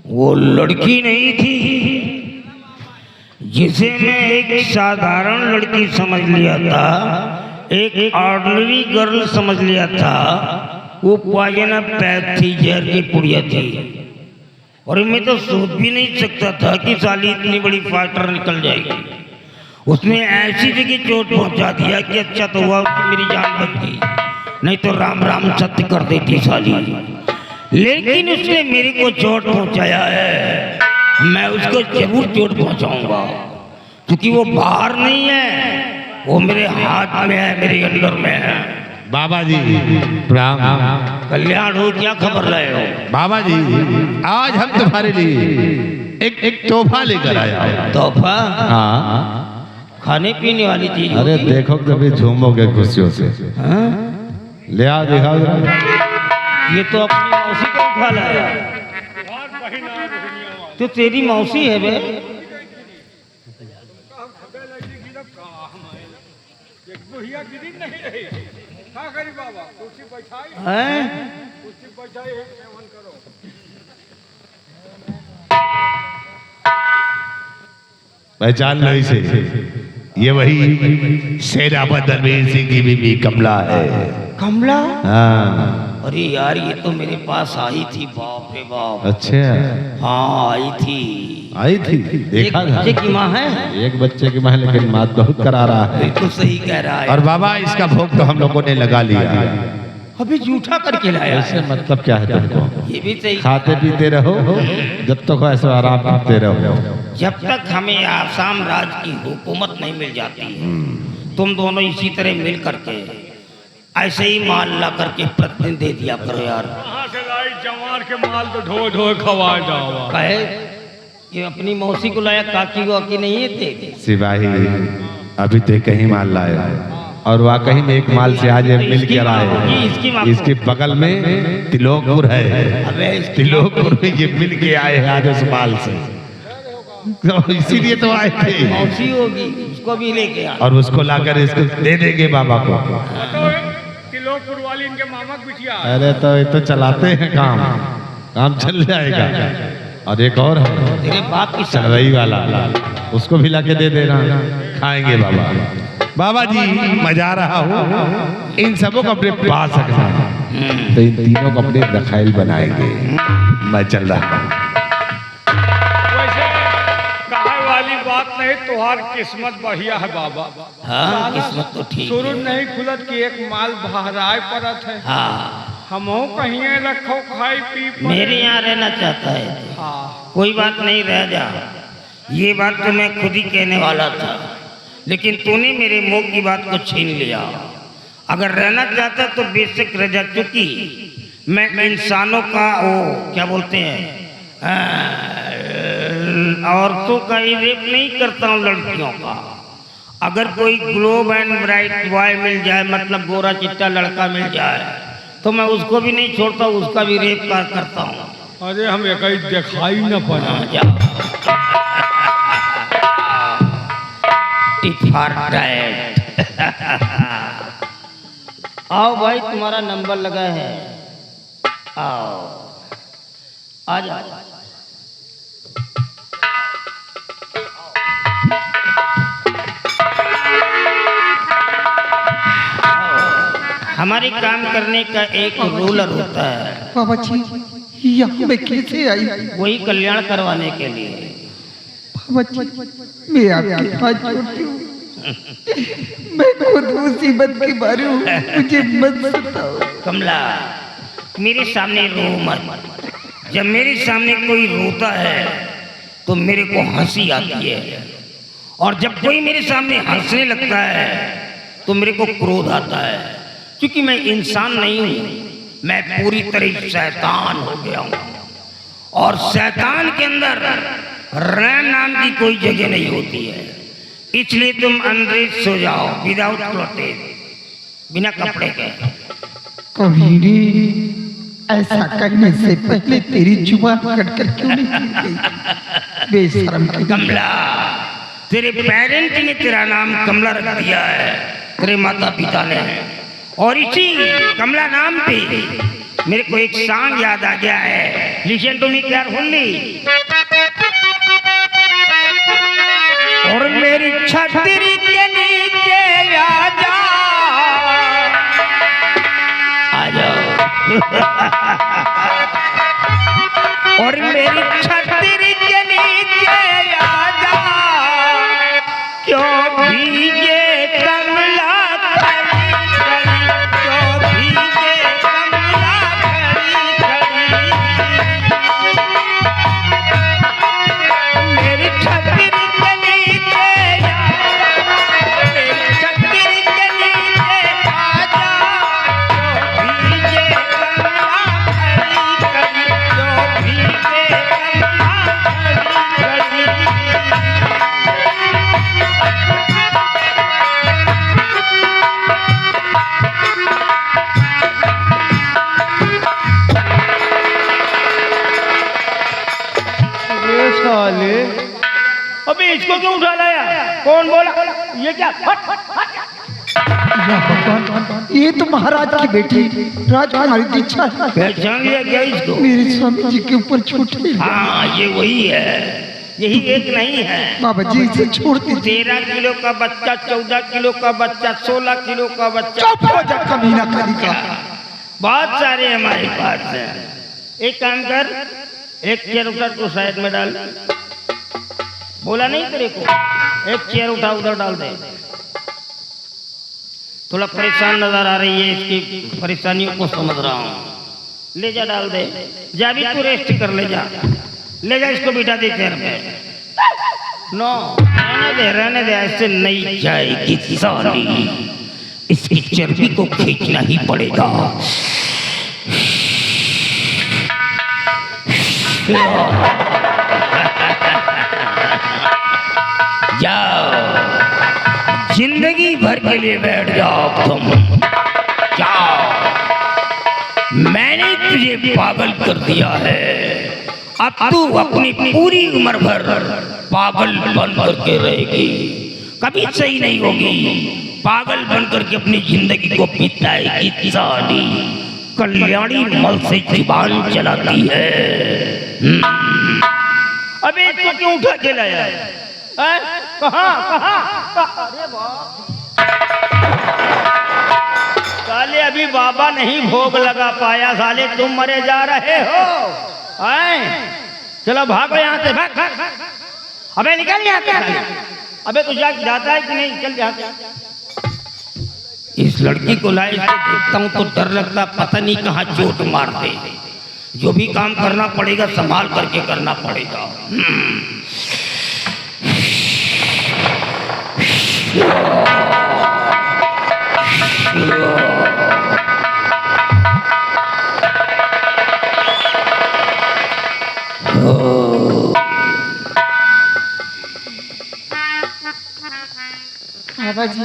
वो लड़की नहीं थी जिसे मैं एक साधारण लड़की समझ लिया था, एक ऑर्डिनरी गर्ल समझ लिया था। वो पायना पैद थी, जहर की पुड़िया थी। और मैं तो सोच भी नहीं सकता था कि साली इतनी बड़ी फाइटर निकल जाएगी। उसने ऐसी जगह चोट पहुंचा दिया कि अच्छा तो हुआ कि मेरी जान बच गई, नहीं तो राम राम सत्य कर देती साली। लेकिन उसने मेरे को चोट पहुंचाया है, मैं उसको जरूर चोट पहुंचाऊंगा, क्योंकि वो बाहर नहीं है, वो मेरे हाथ में है, मेरे अंदर में है। बाबा जी प्रणाम। कल्याण हो, क्या खबर लाए हो? बाबा जी आज हम तुम्हारे लिए एक तोहफा लेकर आया हूं। तोहफा? हाँ, खाने पीने वाली चीज? अरे देखो कभी झूमोगे खुशियों से। हाँ? ले आओ, दिखाओ जरा। ये तो अपनी मौसी को उठा लाया। तो तेरी मौसी है बे? पहचान लो इसे, ये वही शेरावत रणवीर सिंह की बीबी कमला है। कमला? हाँ। अरे यार, ये तो मेरे पास आई थी, बाप रे बाप। अच्छा, हाँ आई थी। आई थी, देखा एक बच्चे की माँ है। एक बच्चे की माँ है, लेकिन बात बहुत करा रहा है। बिल्कुल सही कह रहा है। और बाबा इसका भोग तो हम लोगों ने लगा लिया। अभी जूठा करके लाया ऐसे है। मतलब क्या है तुमको? ये भी सही। खाते पीते रहो जब तक ऐसे आराम करते रहो, जब तक हमें आसाम राज की हुकूमत नहीं मिल जाती है। तुम दोनों इसी तरह मिल करके ऐसे ही माल ला करके प्रतिदिन दे दिया करो यार। कहाँ से लाई जवार के माल तो ढो ढो खवा जाओ। कहे ये अपनी मौसी को लाया, काकी वाकी नहीं है थे? सिपाही अभी तक कहीं माल लाए, और वाकई में एक माल से आज मिल के आए। इसके बगल में तिलोकपुर है, तिलोकपुर में ये मिल के आए हैं आज उस माल से, तो इसीलिए तो आए थे। मौसी होगी, उसको भी लेके आ। और उसको लाकर इसको दे देंगे बाबा को। तिलोकपुर वाली इनके मामा बिटिया। अरे तो ये तो चलाते हैं काम चल जाएगा। और एक और है तेरे बाप की चलवई वाला, उसको भी लाके दे देना, खाएंगे बाबा। बाबा जी मजा रहा हूँ, इन सबों को अपने पास रखना, तो इन तीनों को अपने दखाइल बनाएंगे। मैं चल रहा हूँ। वैसे कहे वाली बात नहीं, तुम्हार किस्मत बढ़िया है बाबा। हाँ, किस्मत तो ठीक शुरू है। नहीं खुलत कि एक माल बहराए पड़त है। हाँ, हमो कहीं रखो खाई पी मेरे यहाँ रहना चाहता है। हाँ। कोई बात नहीं, रह जा। ये बात तो मैं खुद ही कहने वाला था, लेकिन तूने मेरे मुंह की बात को छीन लिया। अगर रहना चाहता तो बेशक रह जा, चूंकि मैं इंसानों का वो क्या बोलते हैं, औरतों का ही रेप नहीं करता हूँ, लड़कियों का। अगर कोई ग्लोब एंड ब्राइट बॉय मिल जाए, मतलब गोरा चिट्टा लड़का मिल जाए, तो मैं उसको भी नहीं छोड़ता, उसका भी रेप करता हूँ। अरे हम एक ही दिखाई न पड़ा। आओ भाई, तुम्हारा नंबर लगा है, आओ आ जाओ। हमारे काम करने का एक रूलर होता है। बाबा जी यहाँ मैं कैसे आई? वही कल्याण करवाने के लिए। बाबा जी मैं आपके हाथ जोड़ती हूँ, मैं खुद मुसीबत के बारे हूँ, मुझे मत बताओ। कमला, मेरे सामने रो मत। जब मेरे सामने कोई रोता है तो मेरे को हंसी आती है, और जब कोई मेरे सामने हंसने लगता है तो मेरे को क्रोध आता है, क्योंकि मैं इंसान नहीं हूँ, मैं पूरी तरह शैतान हो गया हूँ। और शैतान के अंदर रैम नाम की कोई जगह नहीं होती है। इसलिए तुम अंदर सो जाओ, विदाउट क्लोथेज, बिना कपड़े के। कभी ऐसा करने से पहले तेरी जुबान कटकर क्यों नहीं गिर गई? बेशरम कमला, तेरे पेरेंट ने तेरा नाम कमला रख दिया है, तेरे माता पिता ने, और इसी कमला नाम पे मेरे को एक सॉन्ग याद आ गया है। Listen to me carefully. और मेरी छतरी के नीचे आ जाओ और मेरी छतरी के नीचे आ जा, क्यों भीगे कमला खड़ी खड़ी, क्यों भीगे कमला खड़ी खड़ी। मेरी छतरी के नीचे आ जा, मेरी छतरी के नीचे आ जा, क्यों भीगे कमला खड़ी खड़ी, क्यों भीगे कमला खड़ी खड़ी। साले अबे इसको क्यों उठा लाया? कौन बोला? ये क्या? या भगवान, ये तो महाराज की बेटी राजकुमारी दीक्षा है। पहचान लिया क्या इसको? मेरे स्वामी जी के ऊपर छूटे। हाँ ये वही है, यही एक नहीं है। बाबा जी इसे छोड़ दीजिए। 13 किलो का बच्चा, 14 किलो का बच्चा, 16 किलो का बच्चा। चुप हो जा कमीना कली का। बहुत सारे हमारे पास है। एक काम कर, एक चेयर उठा तो साइड में डाल। बोला नहीं तेरे को? एक चेयर उठा उधर डाल दे। थोड़ा परेशान नजर आ रही है, इसकी परेशानियों को समझ रहा हूँ। ले जा डाल दे। जा भी तू रेस्ट कर, ले जा, ले जा इसको बिठा दे चेयर पे। नो रहने दे, ऐसे नहीं जाएगी साली। इसकी चर्बी को खींचना ही पड़ेगा। जाओ, जिंदगी भर के लिए बैठ जाओ तुम। जाओ, मैंने तुझे पागल कर दिया है, अब तू अपनी पूरी उम्र भर पागल बन करके रहेगी। कभी सही नहीं होगी, पागल बन करके अपनी जिंदगी को बिताएगी साली। कल्याणी मल से जुबान चलाती है। अबे इसको क्यों उठा के लाया है? कहाँ कहाँ? अरे साले अभी बाबा नहीं भोग लगा पाया, साले तुम मरे जा रहे हो। चलो भागो यहाँ से, भाग भाग भाग। अबे निकल यहाँ से। अबे तू जाता है कि नहीं? चल जाता। इस लड़की को लाए देखता हूँ तो डर लगता, पता नहीं कहाँ चोट मार दे। जो भी काम करना पड़ेगा संभाल करके करना पड़ेगा। बाबा जी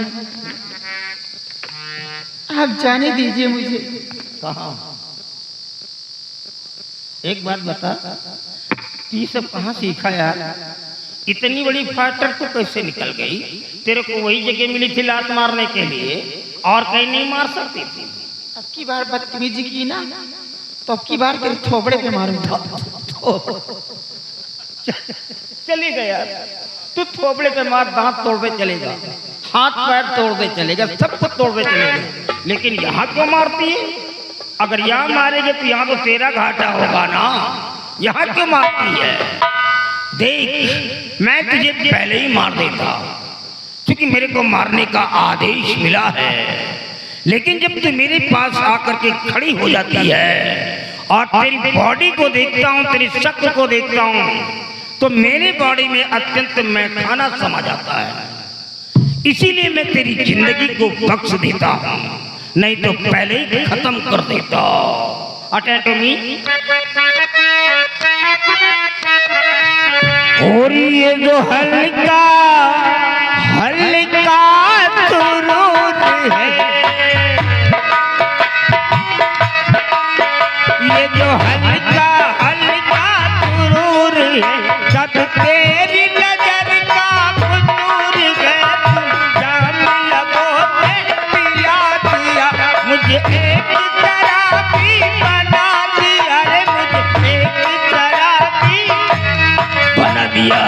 आप जाने दीजिए मुझे। कहाँ? एक बात बता, ये सब कहाँ सीखा यार? इतनी बड़ी फाइटर तो कैसे निकल गई? तेरे को वही जगह मिली थी लात मारने के लिए, और कहीं नहीं मार सकती थी। अब की बार बदतमीजी की ना, तो अब की बार तेरे थोबड़े पे मारूंगा। चली गया तू, थोबड़े पे मार, दांत तोड़ते चलेगा, हाथ पैर तोड़ते चलेगा, सब कुछ तोड़ते चलेगा, लेकिन यहाँ क्यों मारती है? अगर यहाँ मारेगे तो यहाँ तो तेरा घाटा होगा ना, यहाँ क्यों मारती है? देख, मैं तुझे पहले ही मार देता, क्योंकि मेरे को मारने का आदेश मिला है। लेकिन जब तू मेरे पास आकर के खड़ी हो जाती है और तेरी बॉडी को देखता हूँ, तेरी शक्ल को देखता हूँ, तो मेरे बॉडी में अत्यंत मैखाना समा जाता है। इसीलिए मैं तेरी जिंदगी को बख्श देता हूँ, नहीं तो पहले ही खत्म कर देता। Attend to me. और ये जो हल्का हल्का सुरूर है, ये जो हल्का हल्का सुरूर है, सब तेरी नजर का कुनूर है। जान लगो पिया दिया मुझे, एक तरह भी बना दिया रे मुझे, एक दिया।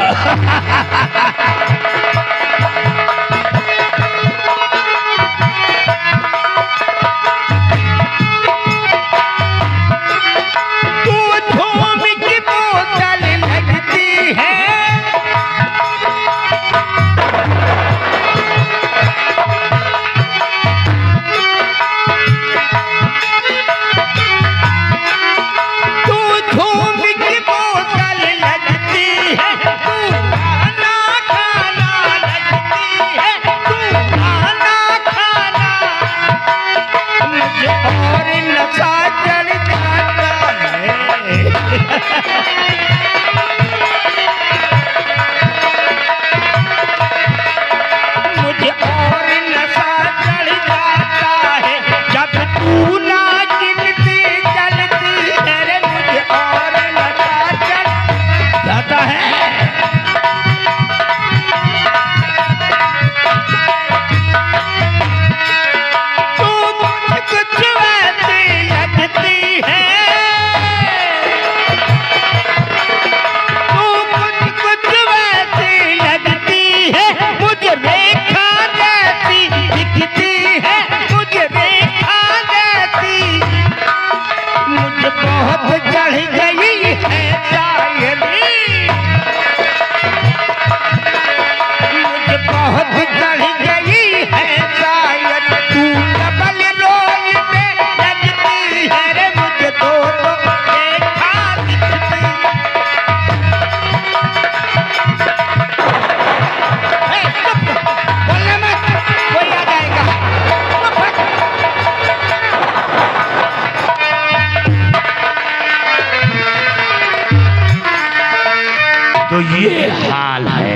तो ये हाल है,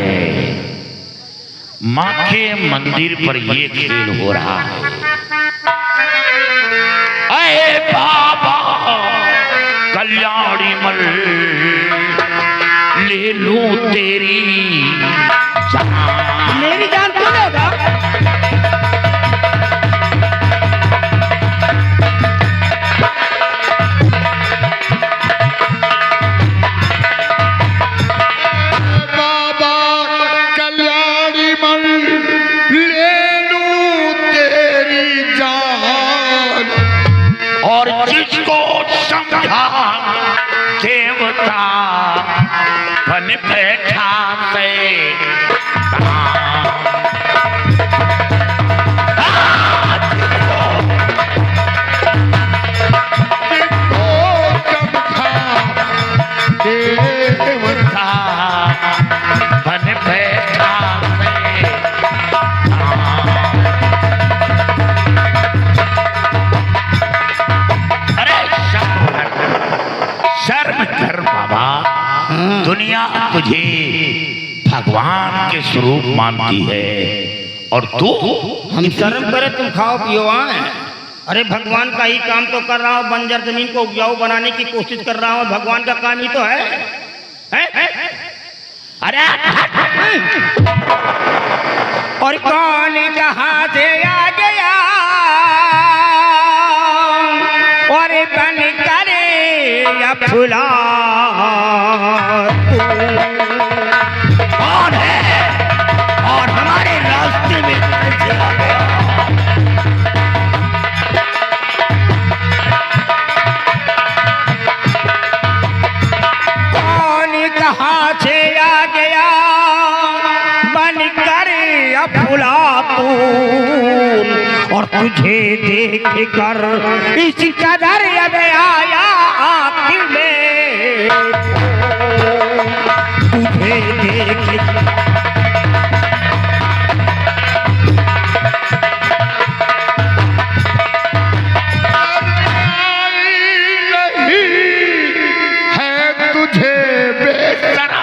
माँ के मंदिर पर ये खेल हो रहा है। अरे बाबा कल्याणी मल ले लूं तेरी जान। मेरी जान क्यों लेगा? और जिसको समझा देवता बन बैठा देवता बन बैठा शर्म कर बाबा, दुनिया तुझे भगवान के स्वरूप मानती है और तू हम शर्म करे तुम खाओ पियो आए। अरे भगवान का ही काम तो कर रहा हूँ, बंजर जमीन को उपजाऊ बनाने की कोशिश कर रहा हूँ, भगवान का काम ही तो है? अरे और कौन कहाँ से आ गया और बन करे या फुला कौन है और हमारे रास्ते में कैसे आ गया? कौन कहाँ से आ गया बन करे या फुला और तुझे देख कर इस कदर अब आया आँख में, तुझे देख है तुझे बेसरा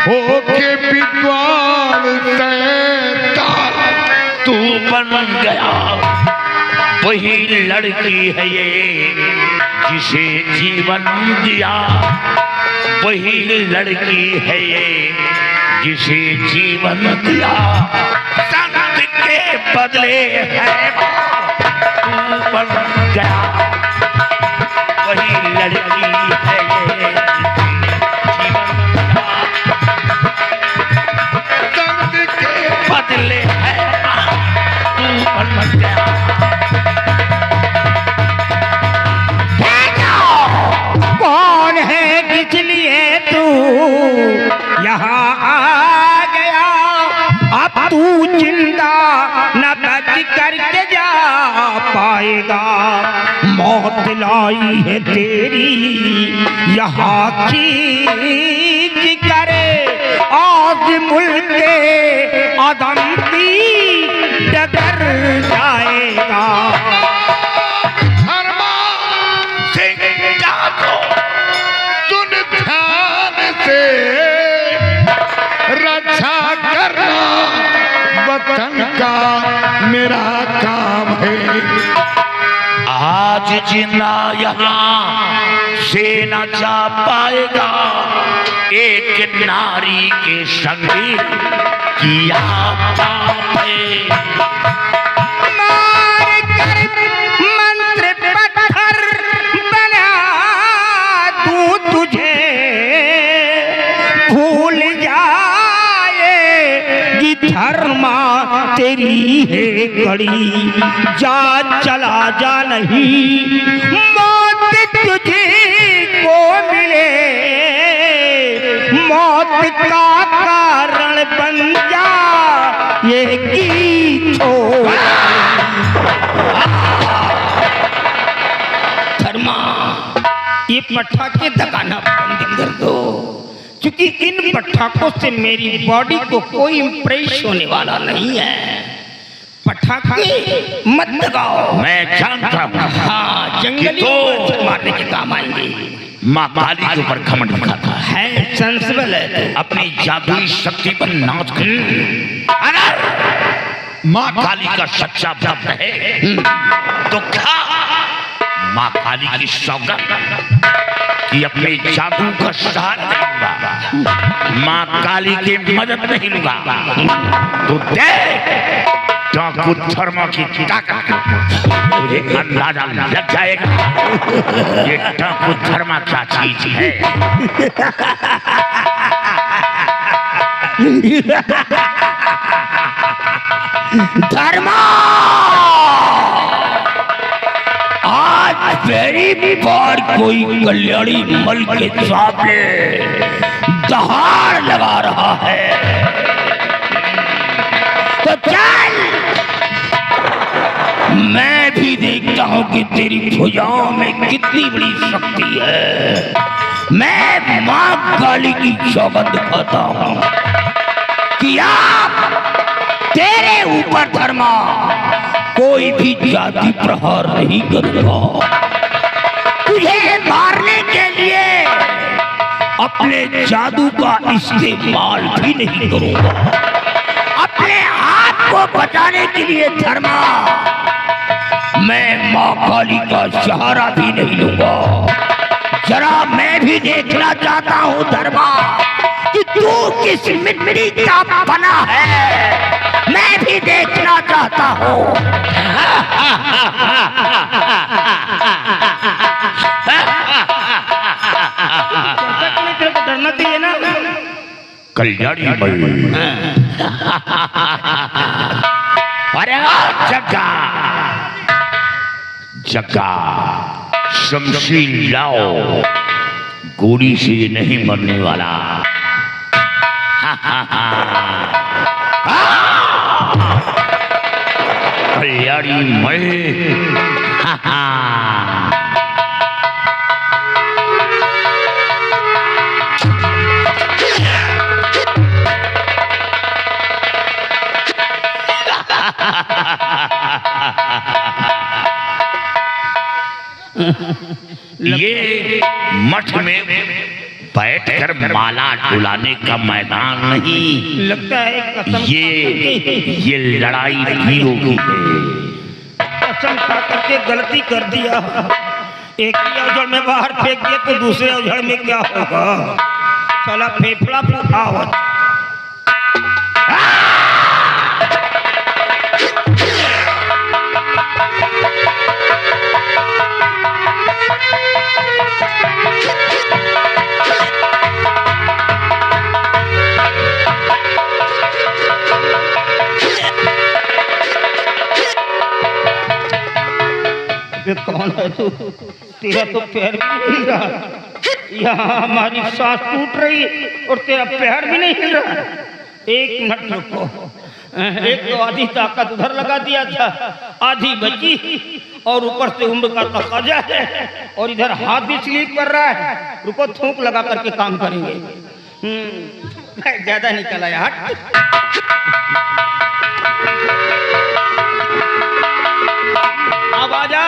होके विद्वान तू बन गया वही लड़की है ये जिसे जीवन दिया, वही लड़की है ये जिसे जीवन दिया, संत के बदले है तू बन गया वही लड़की है ये जिसे जीवन दिया। जाएगा। मौत लाई है तेरी यहाँ खींच करे, आज मुल्के आदम की डगर जाएगा। सुन ध्यान से, रक्षा करना वतन का मेरा काम है। आज जिंदा यहाँ से न जा पाएगा, एक नारी के संग किया पाप है। मंत्र पत्थर बना दूं तुझे, भूल जाएगी धर्मा तेरी है कड़ी। जा चला जा नहीं मौत तुझे को मिले, मौत का कारण बन जा ये गीत हो। धर्मा ये पटाखे दगाना बंद कर दो, क्योंकि इन पटाखों से मेरी बॉडी को कोई इम्प्रेस होने वाला नहीं है। पटाखे मत दगाओ। मैं जानता हूँ हाँ, जंगली मच्छर मारने के काम आएंगे। माँ काली के ऊपर घमंड दिखाता है, सेंसिबल है तू। अपनी जादुई शक्ति पर नाच कर। अगर माँ काली का सच्चा भक्त है तो क्या माँ काली की सौगंध कि अपने जादू का सहारा लूंगा, माँ काली की मदद नहीं लूंगा तो देख डाकू धर्मा की ताकत तुझे अंदाजा लग जाएगा ये डाकू धर्मा क्या चीज है। धर्मा आज पहली बार कोई कल्याणी मल के सामने दहाड़ लगा रहा है, तो चल मैं भी देखता हूं कि तेरी भुजाओं में कितनी बड़ी शक्ति है। मैं मां काली की सौगंध खाता हूं कि आप तेरे ऊपर धर्मा कोई भी जाति प्रहार नहीं करेगा। तुझे मारने के लिए अपने जादू का इस्तेमाल भी नहीं करूंगा। अपने आप को बचाने के लिए धर्मा मैं मां काली का सहारा भी नहीं लूंगा। जरा मैं भी देखना चाहता हूं धर्मा कि तू किस मिट्टी का बना है, मैं भी देखना चाहता हूं। तेरे को डरना चाहिए ना। कल्याणी मल अरे जग्गा जग्गा शमशीर लाओ, गोली से नहीं मरने वाला। कल्याणी मल ये मठ में बैठकर माला डुलाने का मैदान नहीं लगता है कसम ये लड़ाई वीरों की है। कसम खा करके गलती कर दिया। एक ही औजड़ में बाहर फेंक दिया तो दूसरे औजड़ में क्या होगा? साला फेफड़ा फूटा हो। कौन है तू? तेरा तो पैर भी नहीं हिल रहा। यहाँ हमारी सांस टूट रही और तेरा पैर भी नहीं हिल रहा। एक मिनट रुको, एक तो आधी ताकत उधर लगा दिया था, आधी बची, और ऊपर से उम्र का तकाजा है, और इधर हाथ भी स्लिप कर रहा है। रुको, थूक लगा करके काम करेंगे। ज्यादा निकला यार। अब आ जा।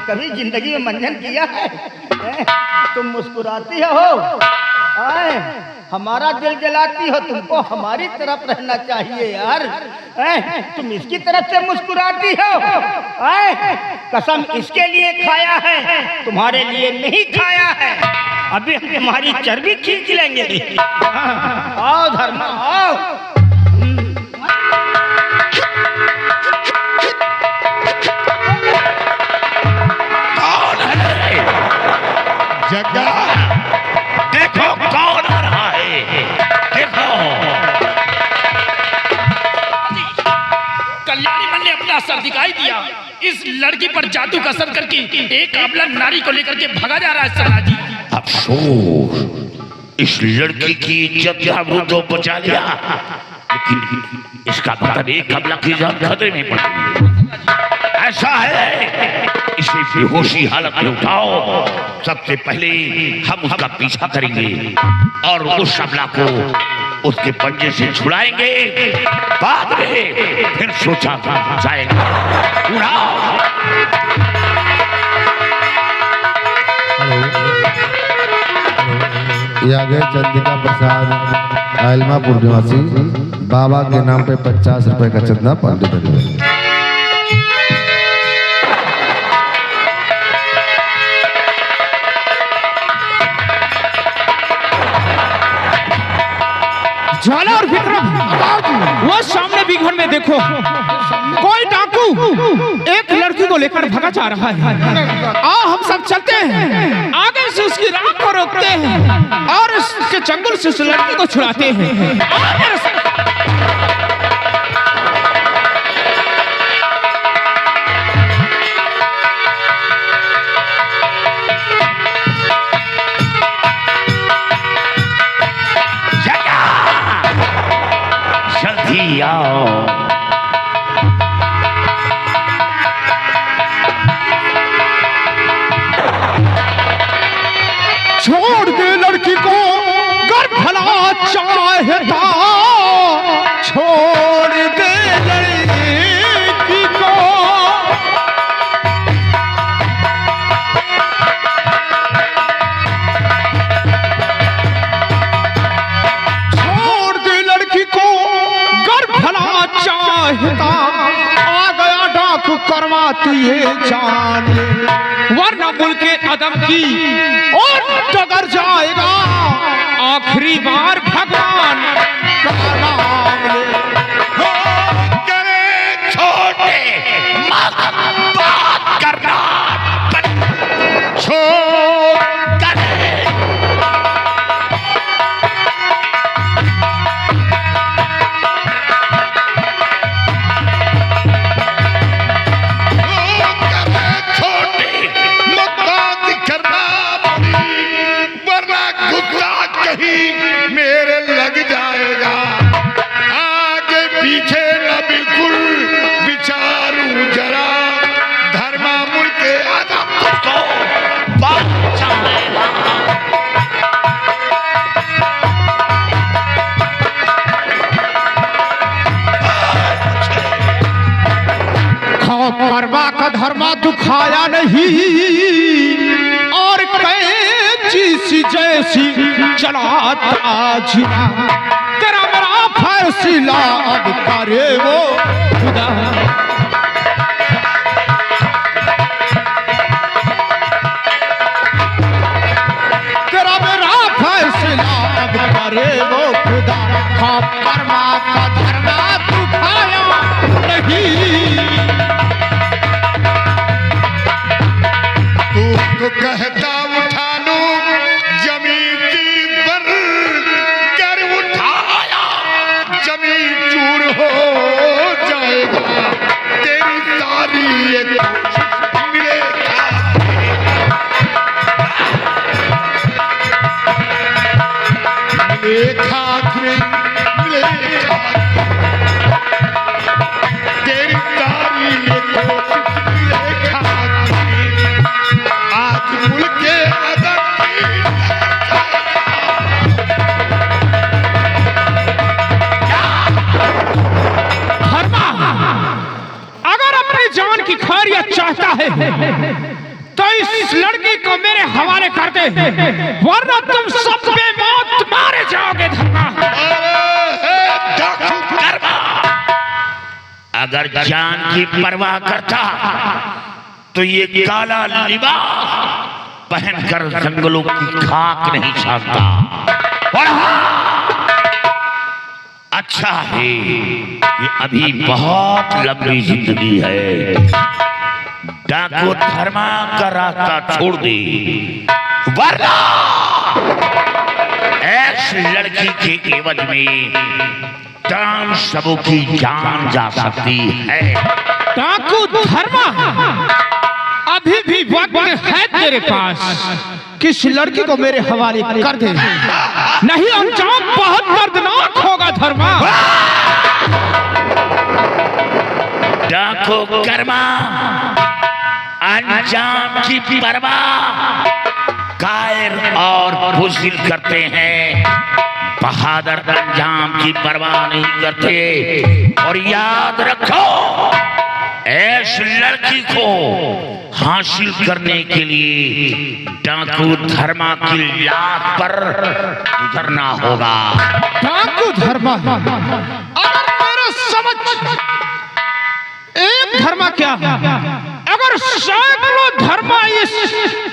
कभी जिंदगी में मंजन किया है? तुम मुस्कुराती हो, हमारा दिल जलाती हो। तुमको हमारी तरफ रहना चाहिए यार। तुम इसकी तरफ से मुस्कुराती हो। कसम इसके लिए खाया है, तुम्हारे लिए नहीं खाया है। अभी हम तुम्हारी चर्बी खींच लेंगे। आओ धर्मा, आओ। जग्गा, देखो कौन आ रहा है, देखो। कल्याणी मन ने अपना असर दिखाई दिया। इस लड़की पर जादू का असर करके एक अबला नारी को लेकर के भागा जा रहा है सरला जी। अफसोस, इस लड़की की इज्जत आबरू तो बचा लिया, लेकिन इसका मतलब एक अबला की जान खतरे में पड़ गई। ऐसा है, इसे बेहोशी हालत में उठाओ। सबसे पहले हम उसका पीछा करेंगे और उस अबला को उसके पंजे से छुड़ाएंगे। बाद में फिर सोचा जाएगा। उड़ाओ। ये आ गए चंद्रिका प्रसाद आलमापुर निवासी, बाबा के नाम पे 50 रुपए का चंदा पंडित। ज्वाला और विक्रम, वो सामने भी घर में देखो, कोई डाकू एक लड़की को लेकर भागा जा रहा है। आओ हम सब चलते हैं, आगे से उसकी राह को रोकते हैं और उसके चंगुल से उस लड़की को छुड़ाते हैं। आओ मेरे साथ। जल्दी आओ। छोड़ दे लड़की को, घर भला चाहता, छोड़ दे लड़की को। छोड़ दे लड़की को, घर भला चाहता, आ गया डाकू करवा तू ये जान, वरना मुल्क के अदब की और डगर जाएगा। आखिरी बार भगवान का नाम ले। करे छोटे मत बात करना, छोड़ करे। मेरे लग जाएगा, आगे पीछे न बिल्कुल विचारूं जरा, धर्मामुल के अदब को बात चलेगा। करवा का धर्मा दुखाया नहीं, और कैची सी जैसी चलाता जीना, तेरा मेरा फैसला अब करे वो खुदा। तेरा मेरा फैसला अब करे वो खुदा। हाँ, कर्मा का धर्मा दुखाया नहीं। तो कहता उठा लो जमीन पर कर उठाया, जमीन ये मिले खाक में मिले तेरी तारी ये कोशिश मिले खाक में आज मुल्के अदब अगर अपनी जान की खैरियत चाहता है तो इस लड़की को मेरे हवाले कर दे, वरना तुम सब बेमौत मारे जाओगे। धर्मा अगर जान की परवाह करता तो ये काला लिबास पहनकर जंगलों की खाक नहीं छानता। और अच्छा है कि अभी बहुत लंबी जिंदगी है। डाकू धर्मा का रास्ता छोड़ दे, वरना ऐस लड़की के एवज में तमाम सबों की जान जा सकती है। डाकू धर्मा, अभी भी वक्त है तेरे पास, किस लड़की को मेरे हवाले कर दे, नहीं अंजाम बहुत दर्दनाक होगा। धर्मा डाकू कर्मा अंजाम की परवाह कायर और बुज़दिल करते हैं, बहादुर अंजाम की परवाह नहीं करते। और याद रखो, ऐसी लड़की को हासिल करने के लिए डाकू धर्मा की लात पर गुजरना होगा। डाकू धर्मा, अगर मेरा समझ एक धर्मा क्या, अगर सैकड़ों धर्मा इस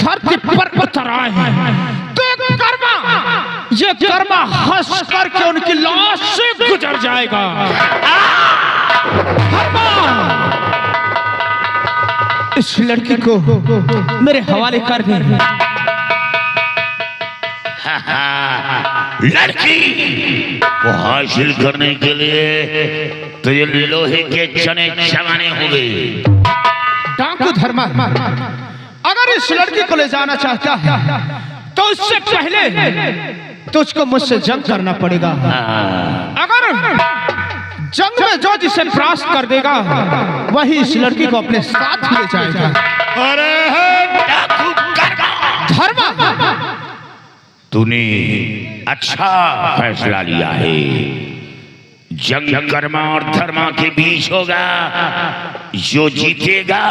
धरती पर उतर आए हैं तो ये कर्मा हंस करके उनकी लाश से गुजर जाएगा। धर्मा, इस लड़की को मेरे हवाले कर दे। लड़की को हासिल करने के लिए तो ये लोहे के चने चबाने होंगे। डाकू धर्मा, अगर इस लड़की को ले जाना चाहता है तो उससे पहले तुझको मुझसे जंग करना पड़ेगा। अगर जंग में जो जिसे परास्त कर देगा वही इस लड़की को अपने साथ ले जाएगा। अरे डाकू धर्मा, तूने अच्छा फैसला लिया है। जंग कर्मा और धर्मा के बीच होगा, जो जीतेगा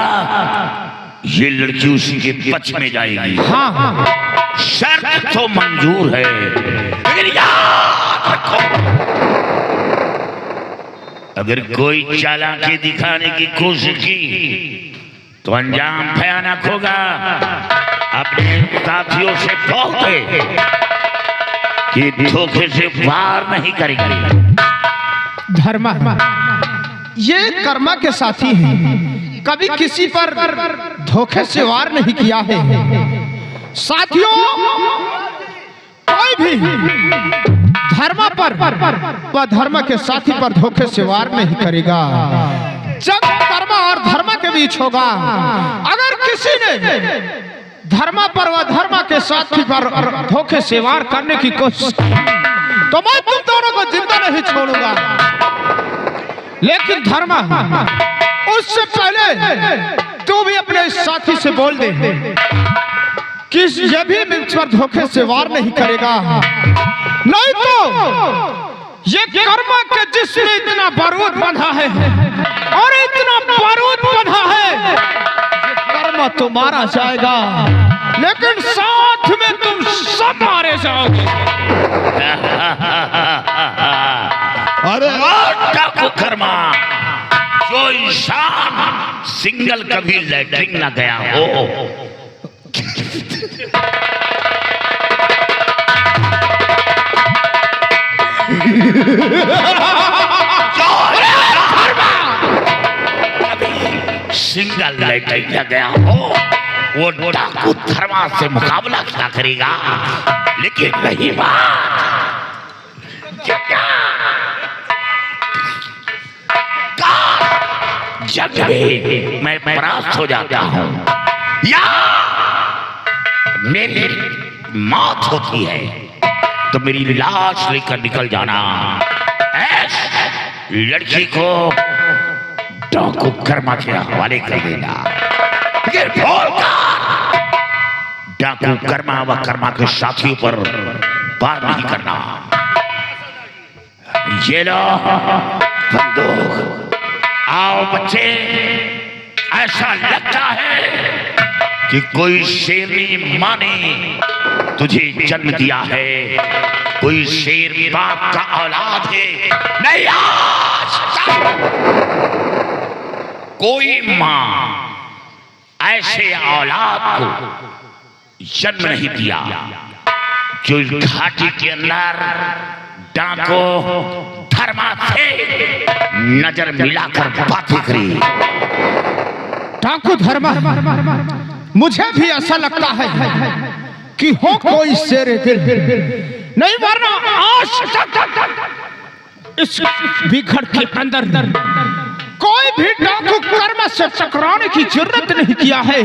ये लड़की उसी के पक्ष में जाएगी। हाँ, शर्त तो मंजूर है, लेकिन याद रखो, अगर कोई चालाकी दिखाने की कोशिश की तो अंजाम भयानक होगा। अपने साथियों से बोलते कि धोखे से वार नहीं करेंगे। धर्मा, ये कर्मा के साथी हैं, कभी किसी पर धोखे से वार नहीं किया है। साथियों, कोई भी धर्मा पर व धर्मा के साथी पर धोखे से वार नहीं करेगा। जब कर्मा और धर्मा के बीच होगा, अगर किसी ने धर्मा पर व धर्मा के साथी पर धोखे से वार करने की कोशिश तो मैं तुम दोनों को जिंदा नहीं छोड़ूंगा। लेकिन धर्मा, उससे पहले तू भी अपने इस साथी से बोल दे कि ये भी मुझ पर धोखे से वार नहीं करेगा, नहीं तो ये कर्मा के जिसमें इतना बारूद बंधा है और इतना बारूद बंधा है, कर्मा तो मारा जाएगा, लेकिन साथ में तुम सब मारे जाओगे। अरे डाकू कर्मा, जो इंसान सिंगल कभी लैट्रिन न गया हो, सिंगल लैट्रिन न गया हो, वो डाकू धर्मा से मुकाबला क्या करेगा। लेकिन रही बात जग में मैं परास्त हो जाता हूँ या मेरी मौत होती है तो मेरी लाश लेकर निकल जाना। लड़की को डाकू कर्मा के हवाले कर देना। डाकू कर्मा व कर्मा के साथियों पर वार नहीं करना। ये लो बंदूक। आओ बच्चे, ऐसा लगता है कि कोई शेरनी माँ ने तुझे जन्म दिया है, कोई शेर बाप का औलाद है। नहीं, आज कोई माँ ऐसे औलाद को जन्म नहीं दिया जो इस घाटी के अंदर डाको धर्मा से नजर मिलाकर बातें करी। डाकू धर्मा, मुझे भी ऐसा लगता है कि हो कोई शेर दिल, नहीं वरना आज तक इस बिखर के अंदर कोई भी डाकू कर्म से टकराने की जरूरत नहीं किया है।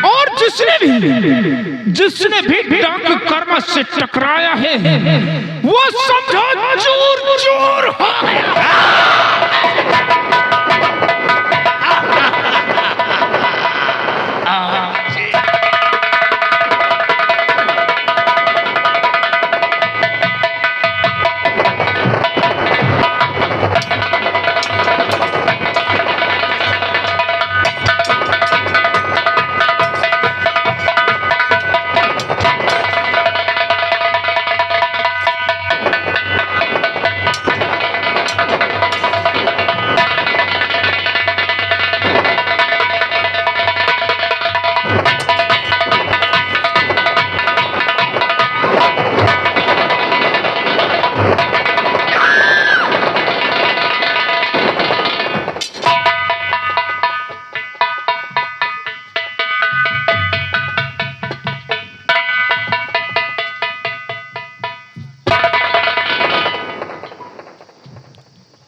और जिसने भी डाकू कर्म से टकराया है वो समझो चूर चूर हो गया।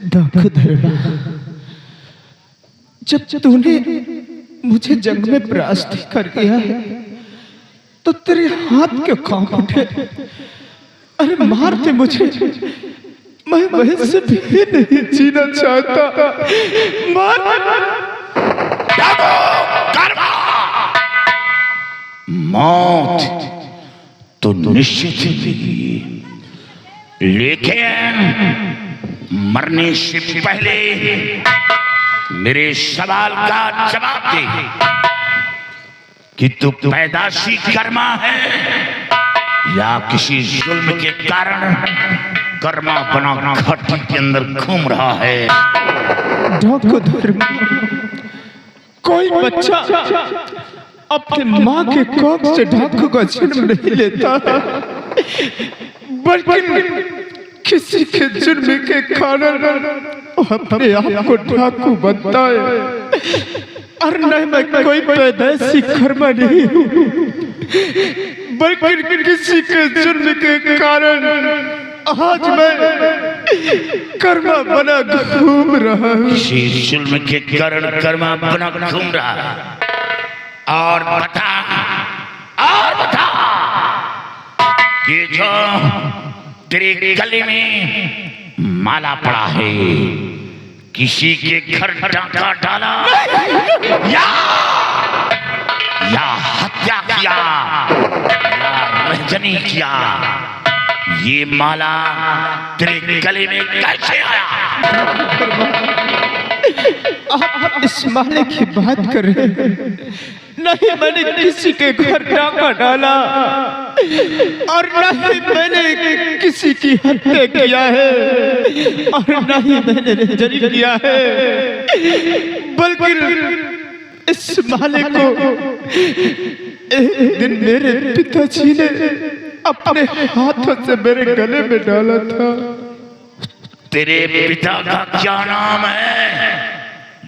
डाकू धर्मा, जब तूने मुझे जंग में परास्त कर दिया तो तेरे हाथ के कांप उठे। अरे मारते मुझे, मैं वहीं से भी नहीं जीना चाहता। मौत तो निश्चित ही, लेकिन मरने से पहले मेरे सवाल का जवाब दे कि तू पैदाशी कर्मा है या किसी जुल्म के कारण कर्मा बना घाटी के अंदर घूम रहा है। डाकू धर्मा, कोई बच्चा अपने माँ के कोख से डाकू का जन्म नहीं लेता, बल्कि किसी के जुर्म के कारण अपने आप को डाकू बनता है। और नहीं, मैं कोई पैदाइशी कर्मा नहीं हूँ, बल्कि किसी के जुर्म के कारण आज मैं कर्मा बना घूम रहा हूँ। किसी जुल्म के कारण कर्मा बना घूम रहा है। और बता कि जो तेरे गले में माला पड़ा है, किसी के घर डाका डाला या हत्या किया या रंजनी किया, ये माला तेरे गले में कैसे आया? आप इस माले की बात कर रहे हैं? नहीं, मैंने किसी के घर डाका डाला और नहीं मैंने किसी की हत्या किया है और नहीं मैंने रंजनी किया है, बल्कि इस माले को एक दिन मेरे पिताजी ने अपने हाथों से मेरे गले में डाला था। तेरे पिता का क्या नाम है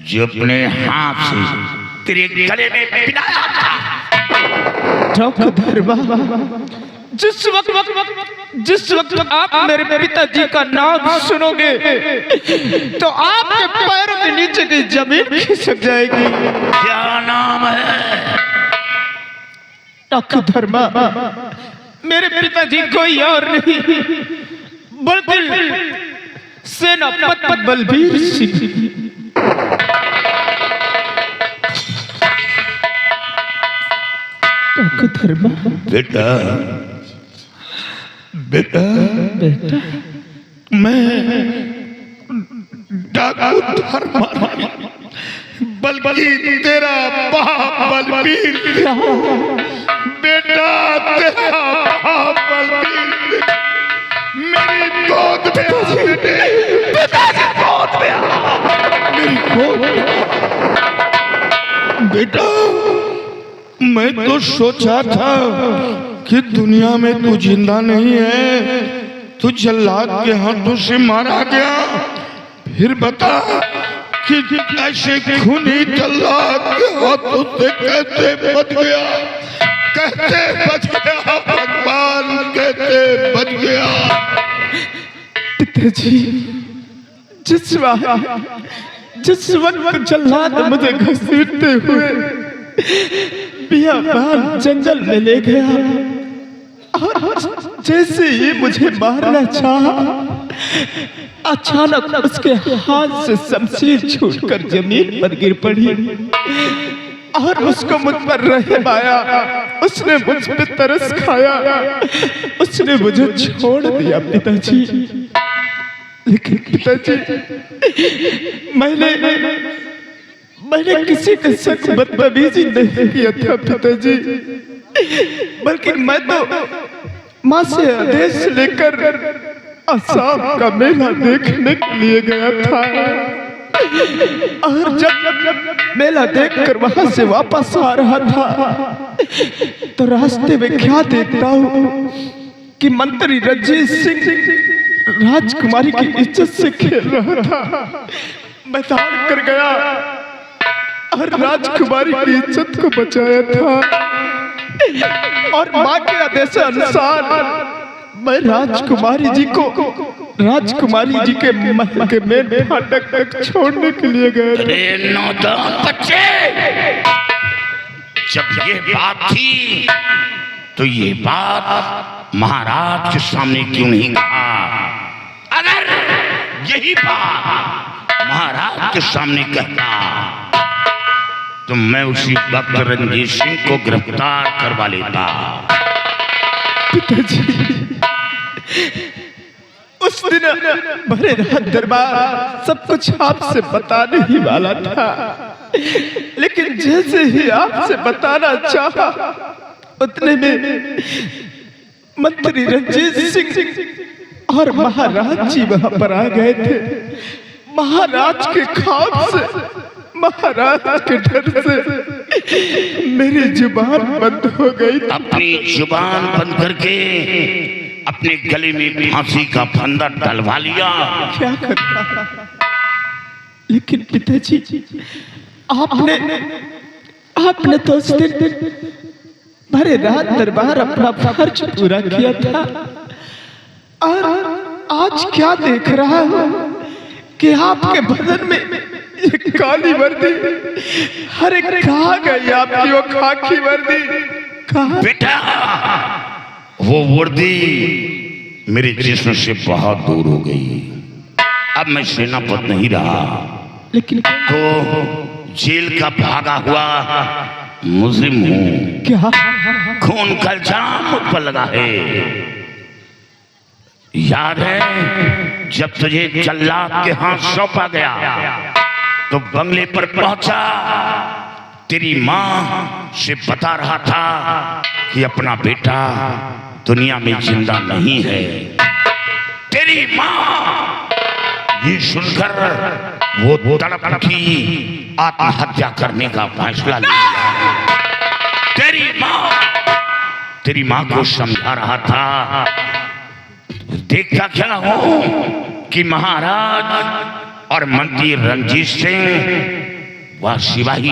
जो अपने हाथ से तेरे गले में पिलाया था? डाकू धर्मा, जिस वक्त आप मेरे पिताजी का नाम सुनोगे तो आपके पैरों के नीचे की जमीन खिसक जाएगी। क्या नाम है? डॉक्टर धर्मा, मेरे पिताजी कोई और नहीं बल्कि सेनापति बलबीर सिंह। डॉक्टर धर्मा, बेटा बेटा बेटा मैं डाकू धर्मा बल्कि तेरा बाप बलबीर, बेटा तेरा बाप बलबीर मेरी गोद में पिताजी गोद में मेरी गोद। बेटा मैं तो सोचा था कि दुनिया में तू जिंदा नहीं है, तू जल्लाद के हाथों से मारा गया। फिर बता कि ऐसे खूनी जल्लाद के हाथों से कैसे बच गया, कैसे बच गया भगवान, कैसे बच गया? पिताजी, जिस वक्त जल्लाद मुझे घसीटते हुए बियाबान जंगल में ले गया और जैसे ही मुझे मारना चाहा, अचानक उसके हाथ से शमशीर छूटकर जमीन पर गिर पड़ी और उसको मुझ पर रहम आया। उसने मुझ पे तरस खाया, उसने मुझे छोड़ दिया पिताजी। लेकिन पिताजी, मैंने किसी के साथ बदतमीजी नहीं किया था पिताजी, बल्कि मैं तो माँ से आदेश लेकर आसाम का मेला देखने के लिए गया था। और जब मेला देखकर वहां से वापस आ रहा था तो रास्ते में क्या देखता हूँ कि मंत्री रणजीत सिंह राजकुमारी की इज्जत से खेल रहा था। मैं दौड़ कर गया और राजकुमारी की इज्जत को बचाया था और माँ के आदेशानुसार मैं राजकुमारी जी के महल के मेन फाटक तक छोड़ने के लिए गया। अरे नौदान बच्चे, जब ये बात थी तो ये बात महाराज के सामने क्यों नहीं कहा? अगर यही बात महाराज के सामने कहता तो मैं उसी वक्त रणजीत सिंह को गिरफ्तार करवा लेता। पिताजी, उस दिन भरे रात दरबार सब कुछ आपसे बताने ही वाला था, लेकिन जैसे ही आपसे बताना चाहा उतने में मंत्री रणजीत सिंह और महाराज जी वहां पर आ गए थे। महाराज के खौफ से, महाराज के डर से मेरी जुबान बंद हो गई। अपनी जुबान बंद करके अपने गले में फांसी का फंदा डलवा लिया। क्या करता? लेकिन पिताजी, आपने तो उस दिन भरे रात दरबार अपना फर्ज पूरा किया था और आज क्या देख रहा हूँ कि आपके बदन में एक काली वर्दी, अरे कहाँ गई आपकी वो खाकी वर्दी? कहाँ? बेटा, वो वर्दी मेरे जिस्म से बहुत दूर हो गई। अब मैं सेनापति नहीं रहा, लेकिन तो जेल का भागा हुआ मुजरिम हूँ। क्या? खून का इल्जाम मुझ पर लगा है। याद है जब तुझे जल्लाद के हाथ सौंपा गया तो बंगले पर पहुंचा, तेरी माँ से बता रहा था कि अपना बेटा दुनिया में जिंदा नहीं है। तेरी माँ ये सुनकर वो तड़प उठी, आत्महत्या करने का फैसला लिया। तेरी माँ को समझा रहा था। देखता क्या हूं कि महाराज और मंत्री रणजीत सिंह वह सिपाही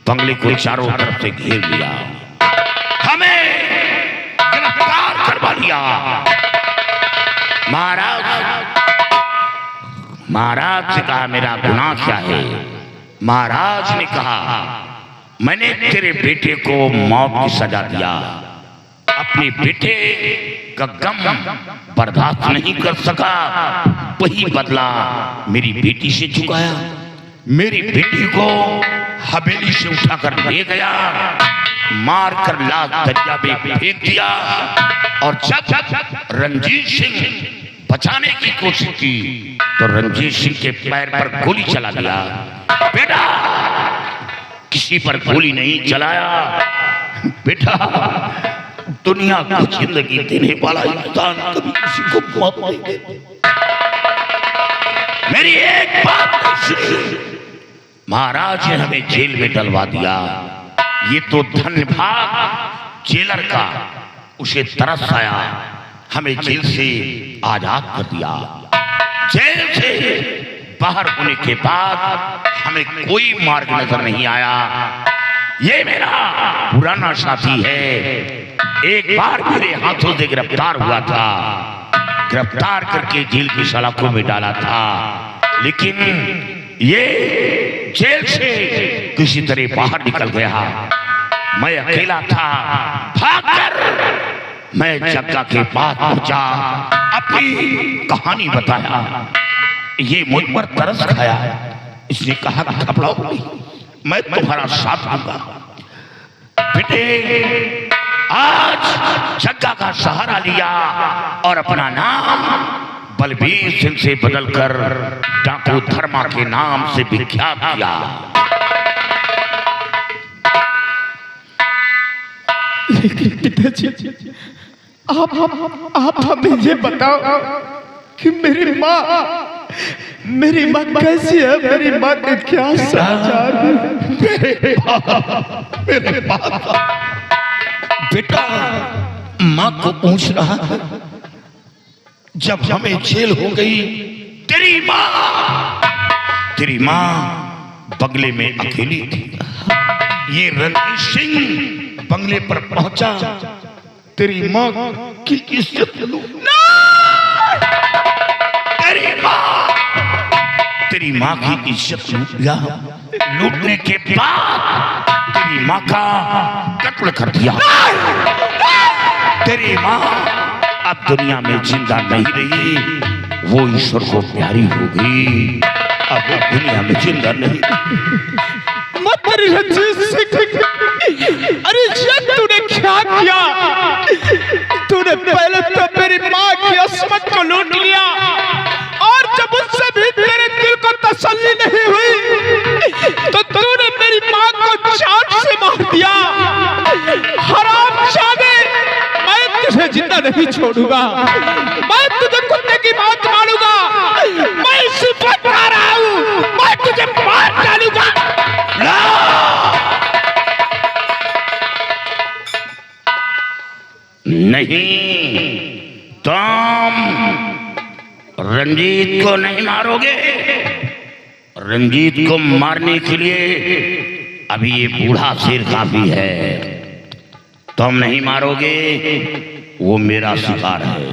बंगले को चारों तरफ से घेर लिया। हमें दिया। महाराज से कहा मेरा गुनाह क्या है? महाराज ने कहा मैंने तेरे बेटे को मौत की सजा दिया, अपने बेटे का गम बर्दाश्त नहीं कर सका, वही बदला मेरी बेटी से चुकाया। मेरी बेटी को हवेली से उठाकर ले गया, मार कर लाश दरिया में फेंक दिया, और जब रंजीत सिंह बचाने की कोशिश की तो रंजीत सिंह के पैर पर गोली चला दिया। बेटा किसी पर गोली नहीं चलाया, बेटा दुनिया को जिंदगी देने वाला इंसान कभी किसी को मौत नहीं देता। मेरी एक बात सुनी, महाराज ने हमें जेल में डलवा दिया। ये तो धन्यवाद जेलर का, उसे तरस आया, हमें जेल से आजाद कर दिया। जेल से बाहर होने के बाद हमें कोई मार्ग नजर नहीं आया। ये मेरा पुराना साथी है, एक बार मेरे हाथों से गिरफ्तार हुआ था, गिरफ्तार करके जेल की सलाखों में डाला था, लेकिन ये जेल से किसी तरह बाहर निकल गया। मैं अकेला था, भागकर मैं जग्गा के पास पहुंचा, अपनी कहानी बताया। ये मुझ पर तरस खाया, इसने कहा घबराओ नहीं, मैं तुम्हारा साथ दूंगा। बेटे आज जग्गा का सहारा लिया और अपना नाम बलबीर सिंह से बदलकर डाकू धर्मा के नाम से विख्यात किया। लेकिन पिताजी आप हमें ये बताओ कि मेरी माँ कैसी है, मेरी माँ के क्या समाचार है? मेरे बेटा माँ को पूछ रहा है, जब हमें जेल हो गई तेरी माँ बंगले में अकेली थी। ये रणजीत सिंह बंगले पर पहुंचा, तेरी माँ की इज्जत तेरी माँ की इज्जत लूट लिया। लूटने के बाद तेरी माँ का कत्ल कर दिया। तेरी माँ अब दुनिया में जिंदा नहीं रही, वो ईश्वर को प्यारी हो गई, अब वो दुनिया में जिंदा नहीं। अरे तूने क्या किया? तूने पहले तो मेरी माँ की अस्मत को लूट लिया, और जब उससे भी तेरे दिल को तसल्ली नहीं हुई तो तूने मेरी माँ को जान से मार दिया। हरामजादे, मैं तुझे जिंदा नहीं छोड़ूंगा, मैं तुझे कुत्ते की मौत मारूंगा, मैं सिफत खा रहा हूँ, मैं तुझे मार डालूंगा। नहीं, तुम रंजीत को नहीं मारोगे। रंजीत को मारने के लिए अभी ये बूढ़ा शेर काफी है। तुम नहीं मारोगे, वो मेरा शिकार है,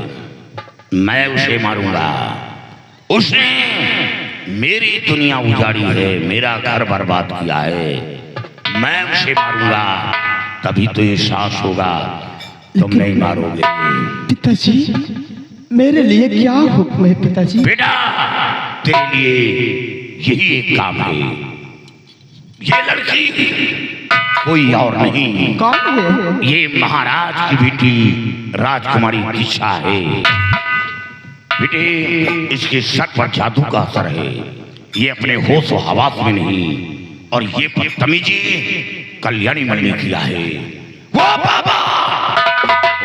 मैं उसे मारूंगा। उसने मेरी दुनिया उजाड़ी है, मेरा घर बर्बाद किया है, मैं उसे मारूंगा, तभी तो ये साहस होगा। तुम नहीं मारोगे। पिताजी, मेरे लिए क्या हुक्म है पिताजी? बेटा तेरे लिए यही एक काम है। ये लड़की कोई और नहीं, कौन है? ये महाराज की बेटी राजकुमारी दिशा है। बेटे इसके सर पर जादू का असर है, ये अपने होश व हवास में नहीं, और ये बदतमीजी कल्याणी मल ने किया है।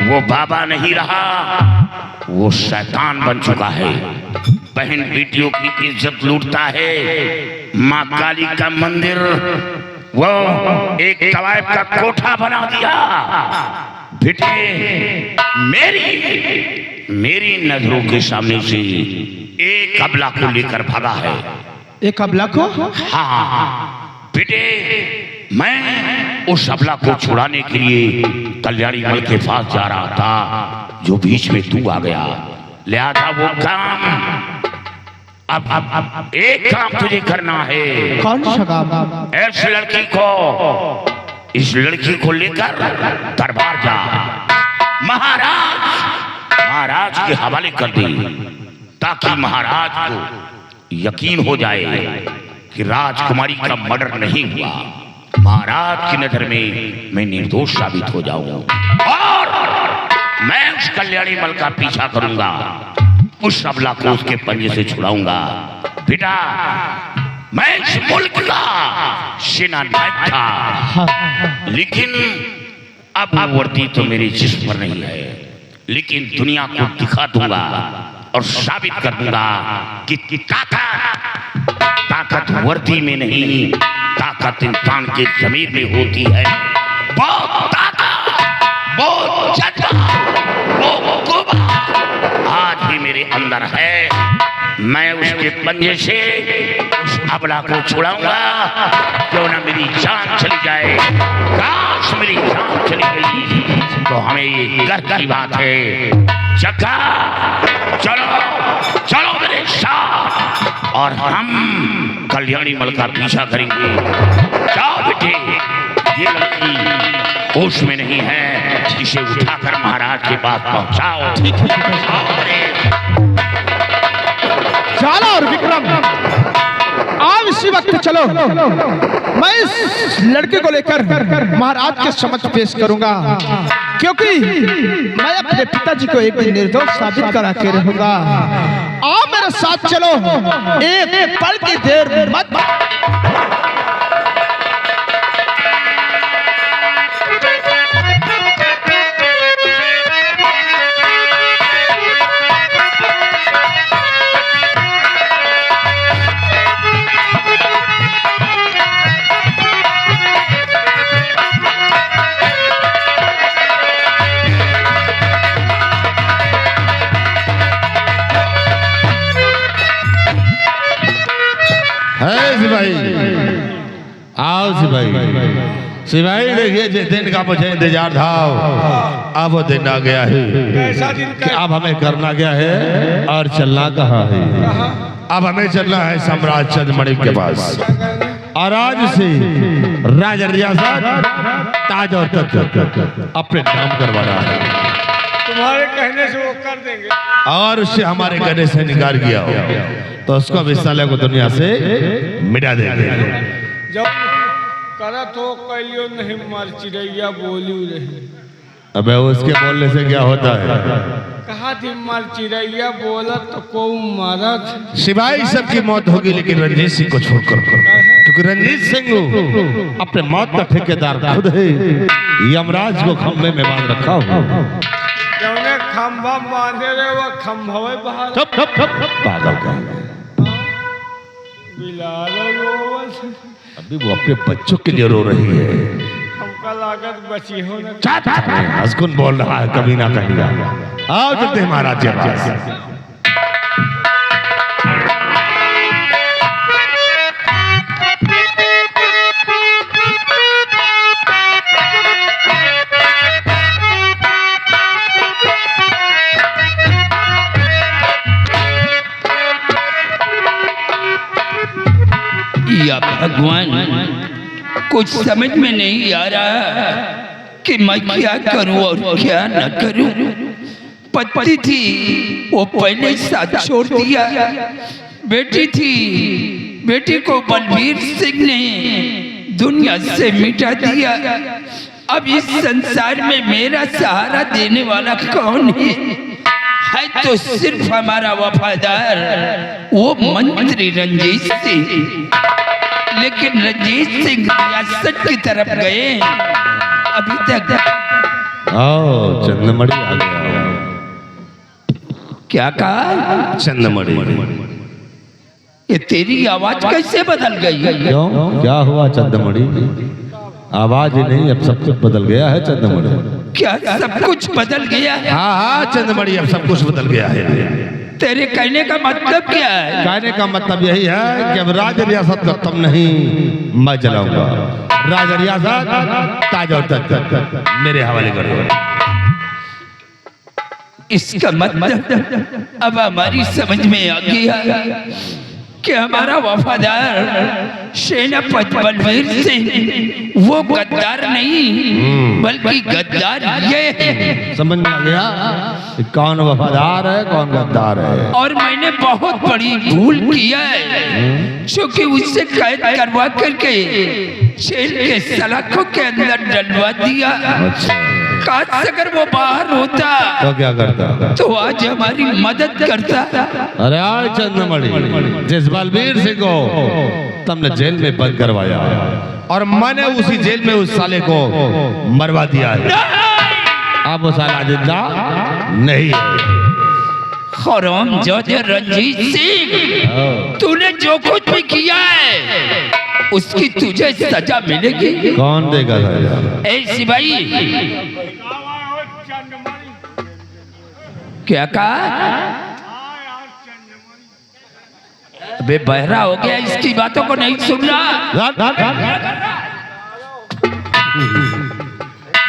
वो बाबा नहीं रहा, वो शैतान बन चुका है। बहन बेटियों की इज्जत लूटता है। माँ काली का मंदिर वो एक तवायफ का कोठा बना दिया। बेटे मेरी नजरों के सामने से एक अबला को लेकर भागा है। एक अबला को? हाँ बेटे, मैं उस अबला को छुड़ाने के लिए कल्याणी मल के पास जा रहा था, जो बीच में तू आ गया। लिहाजा वो काम अब एक काम तुझे करना है। कौन सा काम? इस लड़की को लेकर दरबार जा, महाराज के हवाले कर दे, ताकि महाराज को यकीन हो जाए कि राजकुमारी का मर्डर नहीं हुआ। महाराज की नजर में मैं निर्दोष साबित हो जाऊं और मैं उस कल्याणी मल का पीछा करूंगा, उस अबला को उसके पंजे से छुड़ाऊंगा। बेटा, मैं इस मुल्क का सेनानायक था, लेकिन अब वर्दी तो मेरे जिस्म पर नहीं है, लेकिन दुनिया को दिखा दूंगा और साबित कर दूंगा कि ताकत वर्दी में नहीं, ताकत इंसान के ज़मीर में होती है। बहुत ताकत, बहुत जज्बा, बहुत कुबा आज भी मेरे अंदर है। मैं उसके पंजे से उस अबला को छुड़ाऊंगा, क्यों ना मेरी जान चली जाए। काश मेरी जान चली गई तो हमें ये गर्व की बात है। जग्गा, चलो चलो मेरे साथ और हम कल्याणी मल का पीछा करेंगे। जाओ बेटे, ये लड़की होश में नहीं है, इसे उठाकर महाराज के पास पहुंचाओ। चलो और विक्रम, आप इसी वक्त चलो, मैं इस लड़के को लेकर महाराज के समक्ष पेश करूंगा, क्योंकि मैं अपने पिताजी को एक दिन निर्दोष साबित करा के रहूंगा। आप मेरे साथ चलो, एक पल की देर मत। आओ सिपाही, देखिए जिस दिन का मुझे इंतजार था अब वो दिन आ गया है कि अब हमें करना क्या है और चलना कहाँ है। अब हमें चलना है सम्राट चंद्रमणि के पास और आज से राज रियासत, ताज और तख्त अपने नाम करवाना है। तुम्हारे कहने से वो कर देंगे, और उससे हमारे कहने से इनकार किया हो तो उसको विशाले को दुनिया से मिटा देंगे। जब करत हो कलियो नहीं मर चिड़ैया बोली रही। अबे उसके बोलने से क्या होता है? कहा थी मर चिड़ैया बोलत तो को मारत। सिपाही सबकी मौत होगी, लेकिन रंजीत सिंह को छोड़कर, क्योंकि रंजीत सिंह अपने मौत का ठेकेदार खुद है। यमराज को खंभे में बांध रखा हो। जौने खंभा बांधे रहे वो खंभवे बाहर पागल का बिलाल रोवत। अभी वो अपने बच्चों के लिए रो रही है। हमका लागत बची हो न। हंसकुन बोल रहा है, कभी ना कहेगा। आओ चलते हैं महाराज के पास। या भगवान, कुछ समझ में नहीं आ रहा कि मैं क्या करूं और क्या न करूं। पत्नी थी वो पहले साथ छोड़ दिया, बेटी थी, बेटी को बलबीर सिंह ने दुनिया से मिटा दिया। अब इस संसार में मेरा सहारा देने वाला कौन है तो सिर्फ हमारा वफादार वो मंत्री रंजीत सिंह। लेकिन रंजीत सिंह रियासत की तरफ गए, अभी तक। आओ चंद्रमणि आ गया। क्या कहा? चंद्रमणि। ये तेरी आवाज कैसे बदल गई? क्यों, क्या हुआ चंद्रमणि? आवाज ही नहीं, अब सब कुछ बदल गया है चंद्रमणि। क्या सब कुछ बदल गया है? हाँ हाँ चंद्रमणि, अब सब कुछ बदल गया है। तेरे कहने का मतलब क्या है? कहने का मतलब यही है कि अब राज रियासत का तुम नहीं, मैं जलाऊंगा। राजरिया साहब ताज और तख्त मेरे हवाले कर दो। इसका मतलब अब हमारी समझ में आ गया कि हमारा वफादार सेनापति बलवीर सिंह वो गद्दार नहीं बल्कि गद्दार ये है। समझ में आ गया कि कौन वफादार है कौन गद्दार है। और मैंने बहुत बड़ी भूल किया है क्योंकि उससे कैद करवा करके जेल के सलाखों के अंदर डलवा दिया। काश अगर वो बाहर होता तो क्या करता? तो आज हमारी मदद करता। अरे आज चंद्रमणि जिस बलवीर सिंह को तुमने जेल में बंद करवाया और मैंने उसी जेल में उस साले को मरवा दिया है। अब वो साला जिंदा नहीं है। हरामजादे रंजीत सिंह, तूने जो कुछ भी किया है उसकी तुझे सजा मिलेगी। कौन देगा सजा? ए सिपाही, क्या कहा? अबे बहरा हो गया, इसकी बातों को नहीं सुन रहा।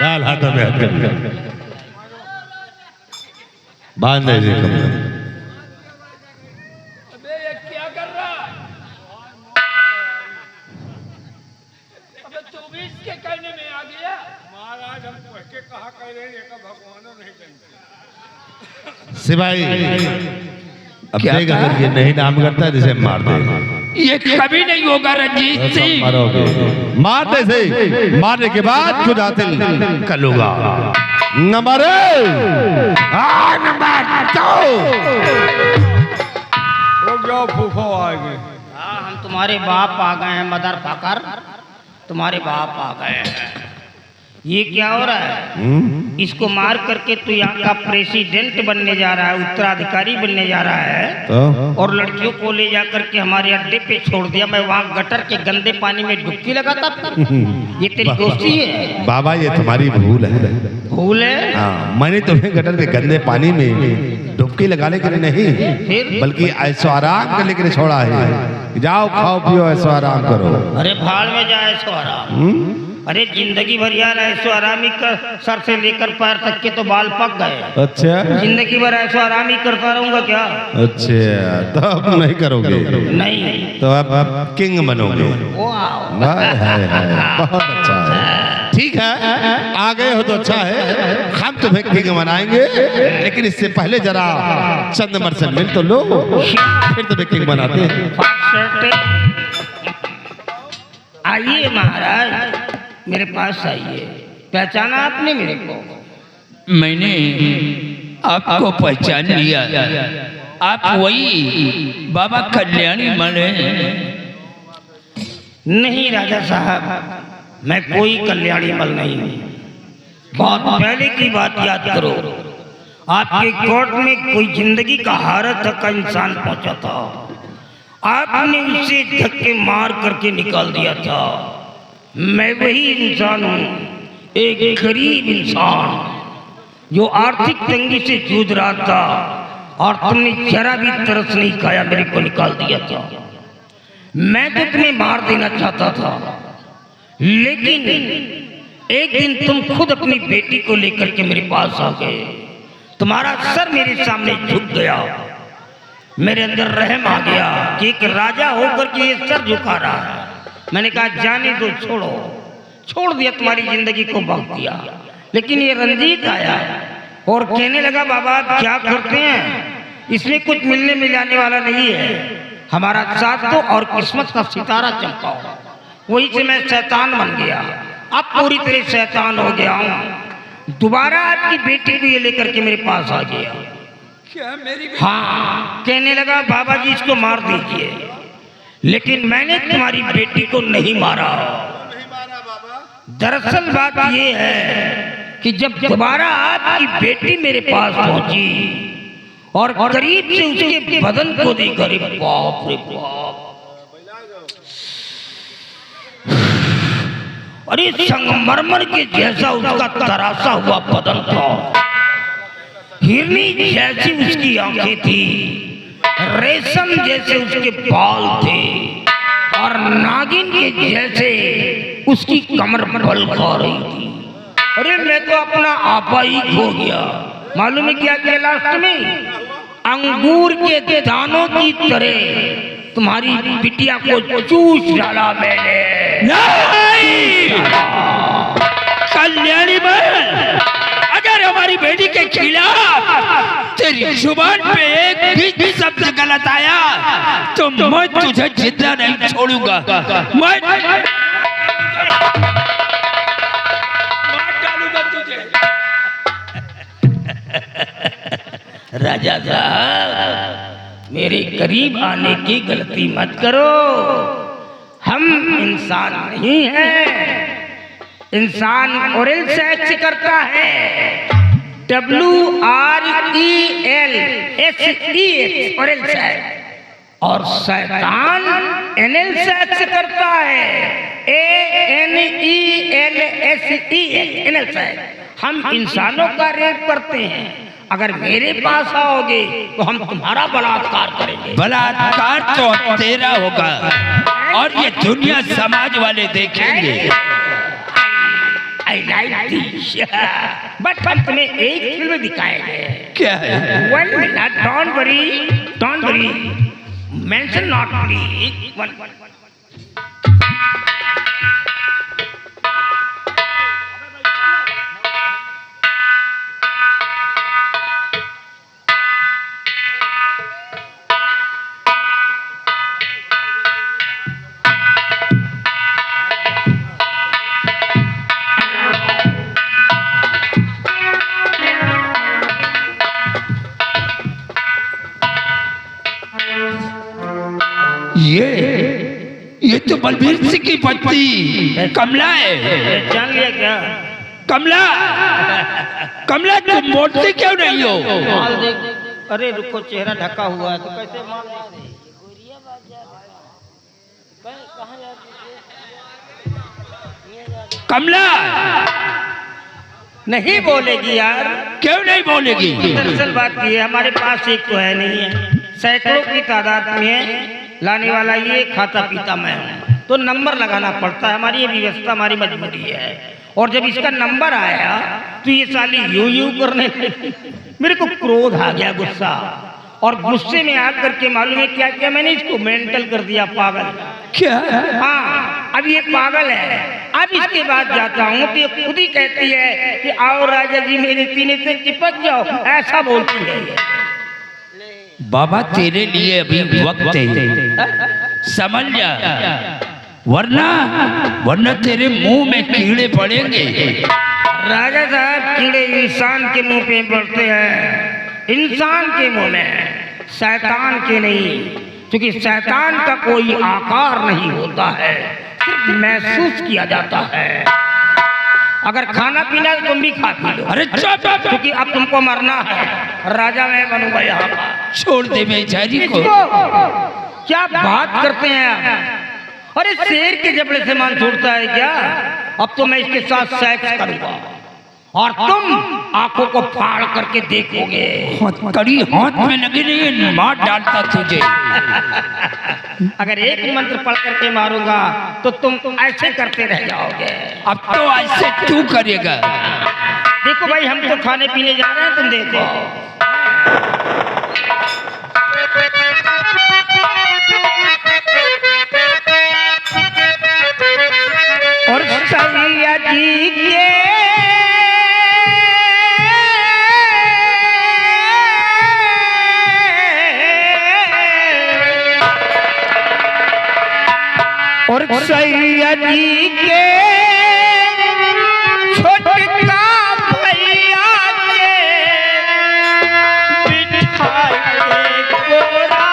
डाल हाथों में हाथ कर बांध दे जी। अबे ये क्या कर रहा? अबे तू भी इसके कहने में आ गया। महाराज हम के कहा कह रहे हैं कि भगवान नहीं जानते। सिपाही अब क्या देख कहा? अगर ये नहीं नाम करता है जिसे मार दे। ये कभी नहीं होगा रंजीत सिंह। मारोगे मार दे से मारने के बाद खुद हासिल कर लूंगा। नंबर रुक जाओ फूफो आएंगे। हाँ, हम तुम्हारे बाप आ गए हैं मदर पाकर, तुम्हारे बाप आ गए हैं। ये क्या हो रहा है? इसको मार करके तू यहाँ का प्रेसिडेंट बनने जा रहा है, उत्तराधिकारी बनने जा रहा है तो और लड़कियों को ले जा करके हमारे अड्डे पे छोड़ दिया। मैं वहाँ गटर के गंदे पानी में डुबकी लगाता था। ये तेरी दोस्ती है? बाबा ये तुम्हारी भूल है। भूल है? हाँ, मैंने तुम्हें गटर के गंदे पानी में डुबकी लगाने के लिए नहीं बल्कि ऐसो आराम करने के लिए छोड़ा है। जाओ खाओ पियो ऐसो आराम करो। अरे भाड़ में जाए ऐसो आराम। अरे जिंदगी भर यार ऐसो आराम ही कर, सर से लेकर पैर तक के तो बाल पक गए। अच्छा जिंदगी भर ऐसो आराम ही करता रहूंगा क्या? अच्छा तो अब नहीं करोगे? नहीं तो अब किंग बनोगे। वाह, हाय, बहुत अच्छा है। ठीक है आ गए हो तो अच्छा है, हम तुम्हें किंग बनाएंगे। लेकिन इससे पहले जरा चंदमर से मिल तो लो, फिर तुम्हें किंग बनाते हैं। आइए महाराज, मेरे पास आइए। पहचाना आपने मेरे को? मैंने आपको पहचान लिया। आप वही बाबा कल्याणी मल हैं? नहीं राजा साहब, मैं कोई कल्याणी मल नहीं हूँ। बहुत पहले की बात याद करो, आपके कोर्ट में कोई जिंदगी का हारत का इंसान पहुंचा था। आपने उसे धक्के मार करके निकाल दिया था। मैं वही इंसान हूँ, एक गरीब इंसान जो आर्थिक तंगी से जूझ रहा था और तुमने जरा भी तरस नहीं खाया, मेरे को निकाल दिया था। मैं तो तुम्हें मार देना चाहता था, लेकिन एक दिन तुम खुद अपनी बेटी को लेकर के मेरे पास आ गए। तुम्हारा सर मेरे सामने झुक गया। मेरे अंदर रहम आ गया कि एक राजा होकर के ये सर झुका रहा है। मैंने कहा जाने दो, छोड़ दिया, तुम्हारी जिंदगी को बख्श दिया। लेकिन ये रंजीत आया और कहने लगा बाबा आप क्या करते हैं, इसमें कुछ मिलने मिलाने वाला नहीं है, हमारा साथ दो और किस्मत का सितारा चमकाओ। वही से मैं शैतान बन गया। अब पूरी तरह शैतान हो गया हूँ। दोबारा आपकी बेटी को ये लेकर के मेरे पास आ गया। क्या मेरी? हाँ, कहने लगा बाबा जी इसको मार दीजिए। लेकिन मैंने तुम्हारी बेटी को नहीं मारा। दरअसल बात ये है कि जब दोबारा आपकी बेटी मेरे पास पहुंची और करीब से उसके बदन को देखा, रे बाप रे बाप, अरे संगमरमर के जैसा उसका तरासा हुआ बदन था, हिरनी जैसी उसकी आंखें थी, रेशम जैसे उसके बाल थे और नागिन के जैसे उसकी कमर बल खा रही थी। अरे मैं तो अपना आपा ही खो गया। मालूम है क्या किया लास्ट में? अंगूर के दानों की तरह तुम्हारी बिटिया को चूस डाला मैंने। नहीं! कल्याणी बहन, अगर हमारी बेटी के खिलाफ तेरी जुबान पे एक भी शब्द गलत आया तो मैं तुझे जिंदा नहीं छोड़ूंगा। मैं राजा साहब, मेरे करीब आने की गलती मत करो। हम इंसान नहीं हैं। इंसान ओरल सेक्स करता है, WRELSEX ओरल सेक्स, और शैतान एनल सेक्स करता है, ANELSEX एनल सेक्स। हम इंसानों का रेप करते हैं। अगर मेरे पास आओगे तो हम तुम्हारा बलात्कार करेंगे। बलात्कार तो तेरा होगा और ये दुनिया समाज वाले देखेंगे। I like this, but हम तुम्हें एक फिल्म दिखाएंगे। क्या है? One minute, don't worry, mention not please. One. ये तो बलबीर सिंह की पत्नी कमला है। जान लिया क्या? कमला तुम मोड़ते क्यों नहीं हो? माल देख। अरे रुको, चेहरा ढका हुआ है तो कैसे माल देख? कमला नहीं बोलेगी यार। क्यों नहीं बोलेगी? दरअसल बात ये है, हमारे पास एक तो है नहीं है, सैकड़ों की तादाद में है। लाने वाला ये, खाता पीता मैं हूँ, तो नंबर लगाना पड़ता है। हमारी ये व्यवस्था, हमारी मजबूरी है। और जब इसका नंबर आया तो ये साली यूं करने लगी। मेरे को क्रोध आ गया, गुस्सा, और गुस्से में आकर के मालूम है क्या किया मैंने? इसको मेंटल कर दिया, पागल। क्या? हाँ, अब ये पागल है। अब इसके बाद जाता हूँ तो ये खुद ही कहती है कि आओ राजा जी मेरे सीने से चिपक जाओ, ऐसा बोलती है। बाबा तेरे लिए अभी वक्त है, समझ जा, वरना तेरे मुंह में कीड़े पड़ेंगे। राजा साहब, कीड़े इंसान के मुंह पे पड़ते हैं, इंसान के मुंह में, शैतान के नहीं। क्योंकि शैतान का कोई आकार नहीं होता है, सिर्फ महसूस किया जाता है। अगर खाना पीना तो तुम भी खा पी लो। अरे चुप! क्योंकि अब तुमको मरना है, राजा मैं बनूंगा यहाँ का। छोड़ दे बेचारी को। क्या बात करते हैं आप? अरे शेर के जबड़े से मान छोड़ता है क्या? अब तो मैं इसके साथ सेक्स करूंगा और तुम आंखों को फाड़ करके देखोगे। कड़ी हाथ में लगी नहीं, मार डालता तुझे। अगर एक मंत्र पढ़ करके मारूंगा तो तुम ऐसे करते रह जाओगे। अब तो ऐसे तू करेगा। देखो भाई, हम तो खाने पीने जा रहे हैं, तुम देखो। और सैया जी के और सैया जी के छोटका भैया के बिठाए कोरा।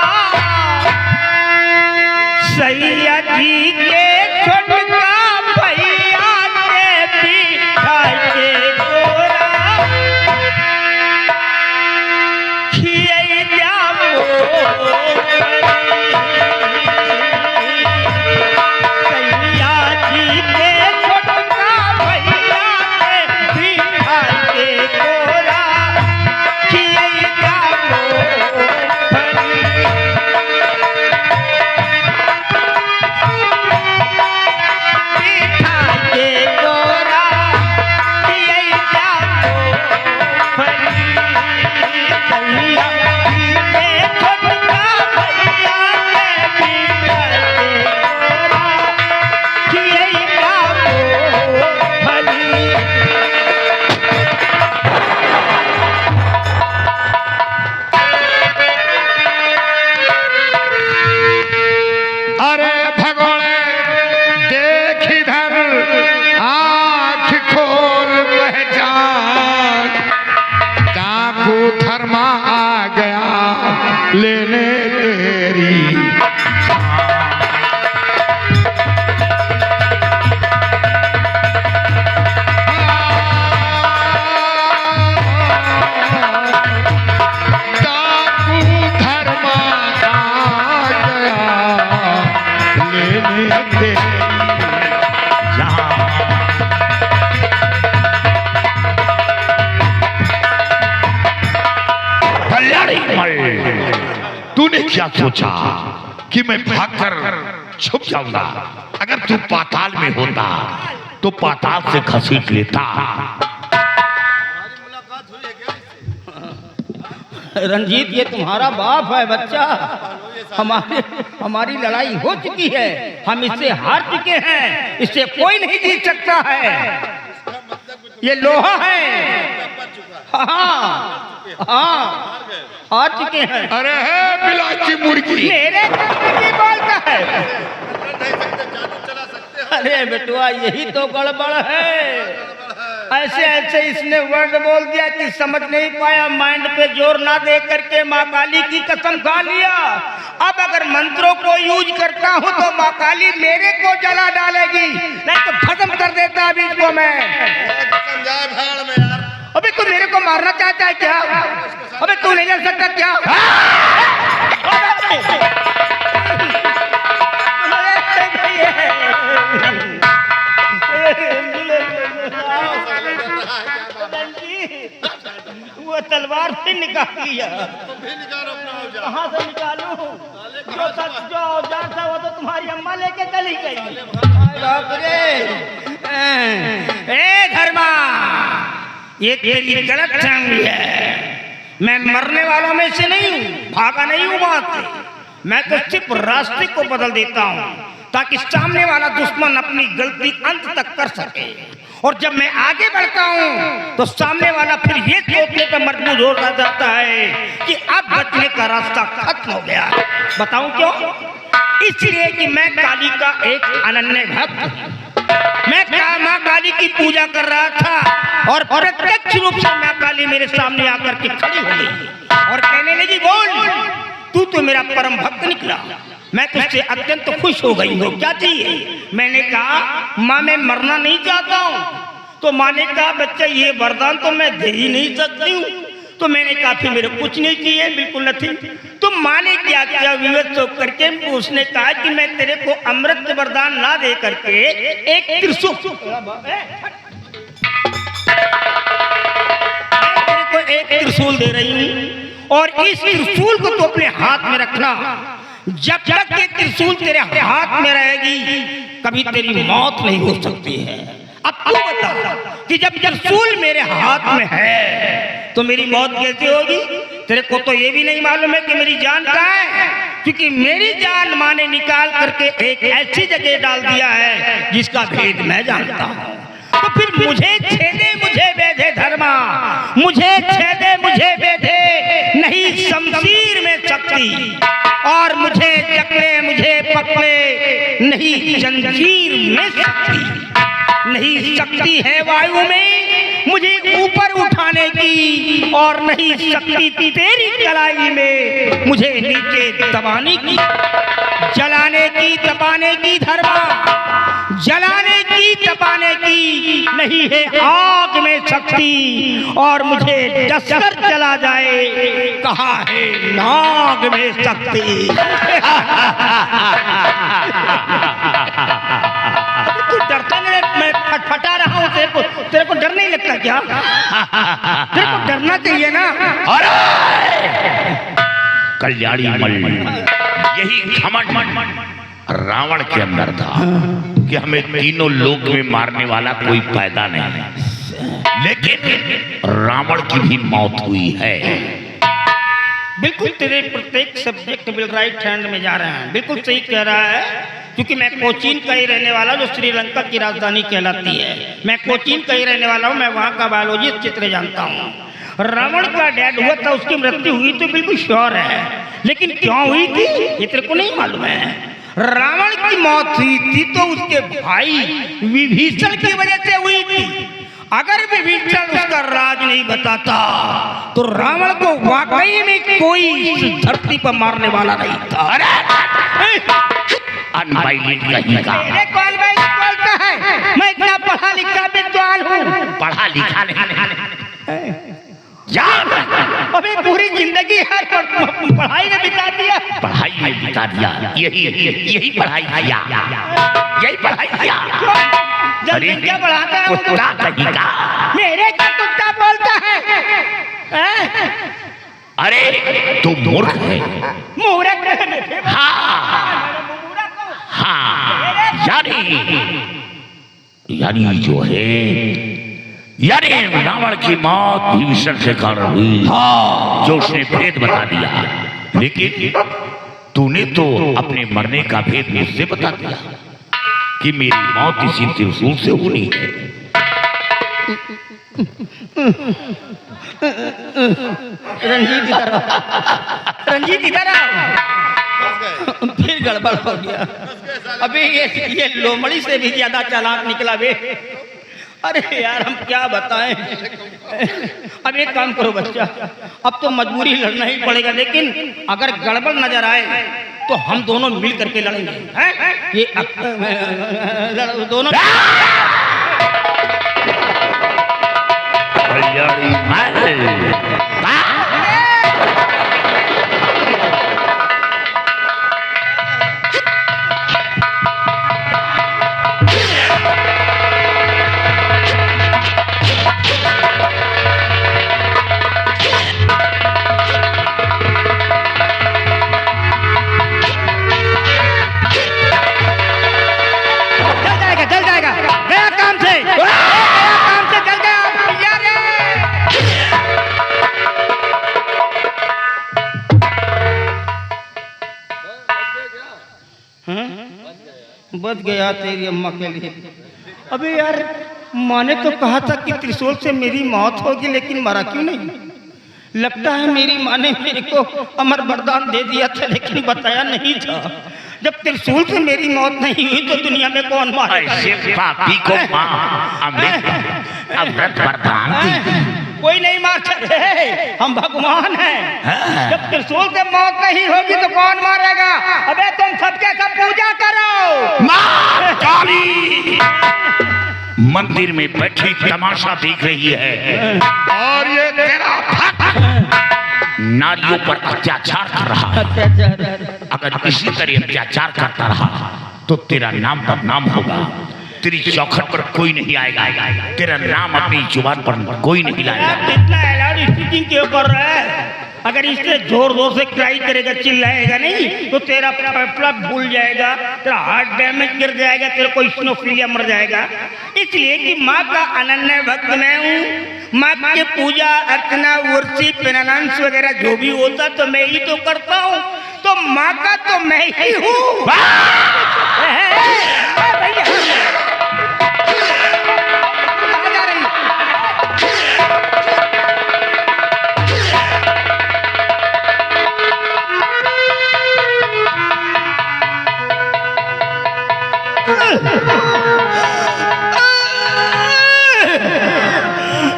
सैया जी के छोटका भैया के बिठाए कोरा। खियै जाओ सैया जी के धर्मा आ गया लेने तेरी तूने क्या सोचा कि मैं भागकर छुप जाऊंगा? अगर तू पाताल में होता तो पाताल से घसीट लेता। रंजीत, ये तुम्हारा बाप है बच्चा। हमारी लड़ाई हो चुकी है, हम इससे हार चुके हैं, इससे कोई नहीं जीत सकता है। ये लोहा है। हाँ हाँ, हार चुके हैं। अरे है बिलाची मुर्गी, मेरे मुर्गी बोलता है। अरे बेटुआ, यही तो गड़बड़ है। ऐसे ऐसे इसने वर्ड बोल दिया कि समझ नहीं पाया, माइंड पे जोर ना दे करके माँ काली की कसम खा लिया। अब अगर मंत्रों को यूज करता हूँ तो माँ काली मेरे को जला डालेगी, नहीं तो खत्म कर देता अभी इसको मैं। अबे तू मेरे को मारना चाहता है क्या? अबे तू नहीं लड़ सकता क्या? वो तलवार से निकाल लिया। कहाँ से निकालूं? जो औजार था वो तो तुम्हारी अम्मा लेके चली गई। बाप रे! ए धर्मा, ये तेरी गलत फहमी है। मैं मरने वालों में से नहीं हूँ, भागा नहीं हूँ वहां से। मैं तो सिर्फ रास्ते को बदल देता हूँ ताकि सामने वाला दुश्मन अपनी गलती अंत तक कर सके। और जब मैं आगे बढ़ता हूँ तो सामने वाला फिर ये सोचने पर मजबूर हो जाता है कि अब बचने का रास्ता खत्म हो गया। बताऊं क्यों? इसलिए कि मैं काली का एक अनन्य भक्त हूं। मैं माँ काली की पूजा कर रहा था और प्रत्यक्ष रूप से माँ काली मेरे सामने आकर के खड़ी हो गई और कहने लगी, बोल, तू तो मेरा परम भक्त निकला, मैं तुझसे अत्यंत खुश हो गई हूँ, क्या चाहिए? मैंने कहा, माँ मैं मरना नहीं चाहता हूँ। तो माँ ने कहा, बच्चा ये वरदान तो मैं दे ही नहीं सकती हूँ। तो मैंने कहा, फिर मेरे कुछ नहीं चाहिए, बिल्कुल नहीं। तो माँ ने क्या किया, विवश होकर के उसने कहा कि मैं तेरे को अमृत वरदान ना दे करके एक त्रिशूल, एक त्रिशूल दे रही हूँ और इस त्रिशूल को तो अपने हाथ में रखना। जब तक ये त्रिशूल तेरे हाथ में रहेगी कभी तेरी मौत नहीं हो सकती है। अब तू बता कि जब त्रिशूल मेरे हाथ में है तो मेरी मौत कैसे होगी? तेरे को तो ये भी नहीं मालूम है कि मेरी जान कहाँ है, क्योंकि मेरी जान माँ ने निकाल करके एक ऐसी जगह डाल दिया है जिसका भेद मैं जानता हूँ। तो फिर मुझे छेदे मुझे बेधे धर्मा, मुझे छेदे मुझे बेधे नहीं शमशीर में शक्ति, और मुझे जकड़े मुझे पकड़े नहीं जंजीर में शक्ति। नहीं शक्ति है वायु में मुझे ऊपर उठाने की, और नहीं शक्ति तेरी कलाई में मुझे नीचे दबाने की। जलाने की तपाने की धर्मा, जलाने की तपाने की नहीं है आग में शक्ति, और मुझे डसकर चला जाए कहाँ है नाग में शक्ति। तू डरता नहीं? मैं फटफटा रहा हूँ, तेरे को डर नहीं लगता क्या? तेरे को डरना चाहिए ना। कल्याणी मल, यही घमंड रावण के अंदर था कि हमें तीनों लोक में मारने वाला कोई पैदा नहीं है, लेकिन रावण की भी मौत हुई है। बिल्कुल तेरे प्रत्येक सब्जेक्ट बिल राइट हैंड में जा रहे हैं, बिल्कुल सही कह रहा है, क्योंकि मैं कोचीन का ही रहने वाला, जो श्रीलंका की राजधानी कहलाती है। मैं कोचीन का ही रहने वाला हूँ, मैं वहाँ का बायोलॉजी चित्र जानता हूँ। रावण का डैड हुआ था, उसकी मृत्यु हुई तो बिल्कुल श्योर है, लेकिन क्यों हुई थी ये तेरे को नहीं मालूम है। रावण की मौत हुई थी तो उसके भाई विभीषण की वजह से हुई थी। अगर विभीषण उसका राज नहीं बताता तो रावण को वाकई में कोई इस धरती पर मारने वाला नहीं था। अनबाइलिट कहीं का मेरे कौन भाई बोलता है? मैं इतना पढ़ा लिखा विद्वान हूँ। पढ़ा लिखा नहीं यार, अबे पूरी जिंदगी हर पढ़ाई में बिता दिया। पढ़ाई में बिता दिया, यही पढ़ाई किया, यही पढ़ाई किया। जनसंख्या बढ़ाता है कुत्ता कहीं का। मेरे क्या कुत्ता बोलता है? अरे तू मूर्ख है। मूर्ख? हाँ, यानी जो है, यानी रावण की मौत विभीषण के कारण हुई। हाँ, जो उसने भेद बता दिया, लेकिन तूने तो अपने मरने का भेद मुझसे बता दिया कि मेरी मौत इसी त्रिशूल से होनी है। रंजीत इधर आओ। फिर गड़बड़ हो गया। अबे ये लोमड़ी से भी ज्यादा चालाक निकला बे। अरे यार हम क्या बताएं। अब एक काम करो बच्चा, अब तो मजबूरी लड़ना ही पड़ेगा, लेकिन अगर गड़बड़ नजर आए तो हम दोनों मिल करके लड़ेंगे। हैं? ये दोनों चल जाएगा। गया काम से चल गया। यार बच गया तेरी अम्मा के लिए। अबे यार माँ ने तो कहा था कि त्रिशूल से मेरी मौत होगी, लेकिन मरा क्यों नहीं? लगता है मेरी माँ ने मेरे को अमर वरदान दे दिया था, लेकिन बताया नहीं था। जब त्रिशूल से मेरी मौत नहीं हुई तो दुनिया में कौन मारेगा? ऐसे पापी को माँ अमृत वरदान दी। कोई नहीं मार सकते, हम भगवान हैं। जब त्रिशूल से मौत नहीं होगी तो कौन मारेगा? अबे तुम सबके सब पूजा करो। माँ काली मंदिर में बैठी तमाशा देख रही है, और ये तेरा भक्त नारियों पर अत्याचार कर रहा है। अगर इसी तरह अत्याचार करता रहा तो तेरा नाम बदनाम होगा। तेरी चौखट पर कोई नहीं आएगा, तेरा नाम अपनी जुबान पर कोई नहीं लाएगा। कितना लाउड स्पीकिंग क्यों कर रहा है? अगर इससे जोर जोर से क्राई करेगा, चिल्लाएगा नहीं तो तेरा फेफड़ा भूल जाएगा, तेरा हार्ट डैमेज गिर जाएगा, तेरे को स्नोफिलिया मर जाएगा। इसलिए कि माँ का अनन्य भक्त मैं हूँ। माँ की पूजा अर्चना वर्षी पेनांस वगैरह जो भी होता तो मैं ही तो करता हूँ, तो माँ का तो मैं ही हूँ।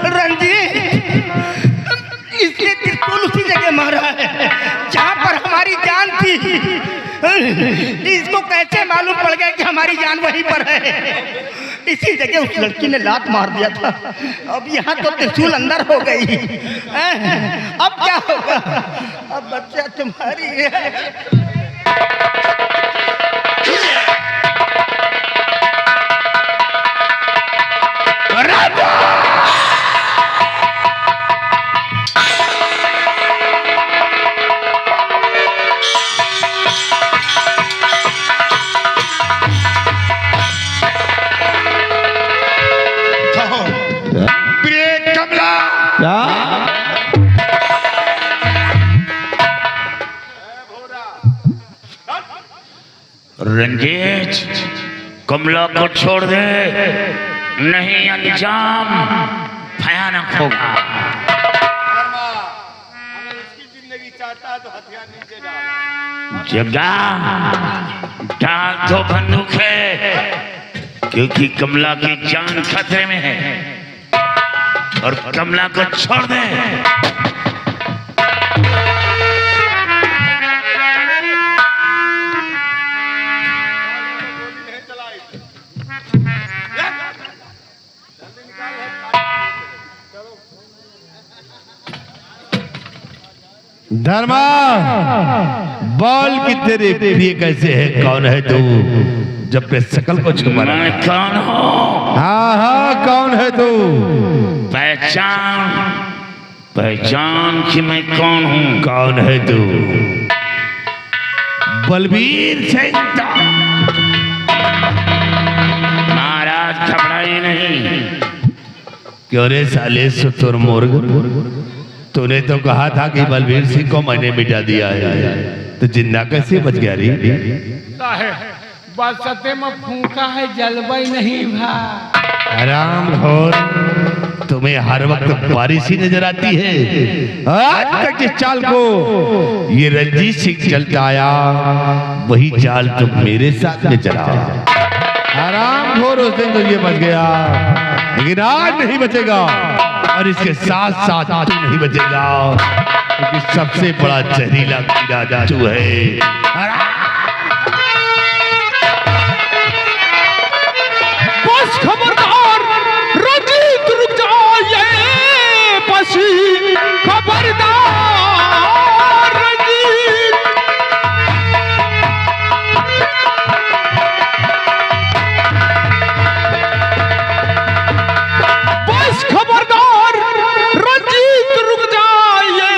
रंजीत, इसने त्रिशूल उसी जगह मारा है जहाँ पर हमारी जान थी। इसको कैसे मालूम पड़ गया कि हमारी जान वहीं पर है? इसी जगह उस लड़की ने लात मार दिया था। अब यहाँ तो त्रिशूल अंदर हो गई। अब क्या होगा? अब बच्चा तुम्हारी है। रंजीत, कमला को छोड़ दे, नहीं अंजाम भयानक होगा। जगह डाल दो बंदूक है, क्योंकि कमला की जान खतरे में है। और कमला को छोड़ दे। धर्मा बोल कि तेरे प्रिय कैसे है, कौन है तू? जब मैं शकल को छुपा रहा। मैं कौन हूँ? हाँ हाँ कौन है तू? पहचान पहचान कि मैं कौन हूँ। कौन है तू? बलबीर सिंह। महाराज घबराए नहीं। क्यों रे साले सुतुर मुर्ग, तूने तो कहा था कि बलबीर सिंह को मैंने मिटा दिया है, तो जिंदा कैसे बच गया रे? बस सत्य में फूका है, जलवाई नहीं भाई। आराम घोर, तुम्हें हर वक्त बारिश ही नजर आती है। आज तक इस चाल को ये रंजीत सिंह चलता आया, वही चाल तुम मेरे साथ में चला। आराम घोर, उस दिन तो ये बच गया, लेकिन आज नहीं बचेगा, और इसके साथ साथ तू नहीं बचेगा, क्योंकि सबसे बड़ा जहरीला कीड़ा तू है। बस खबरदार रंजीत, रुक जाइए, बस खबरदार रंजीत। बस खबरदार रंजीत, रुक जाइए,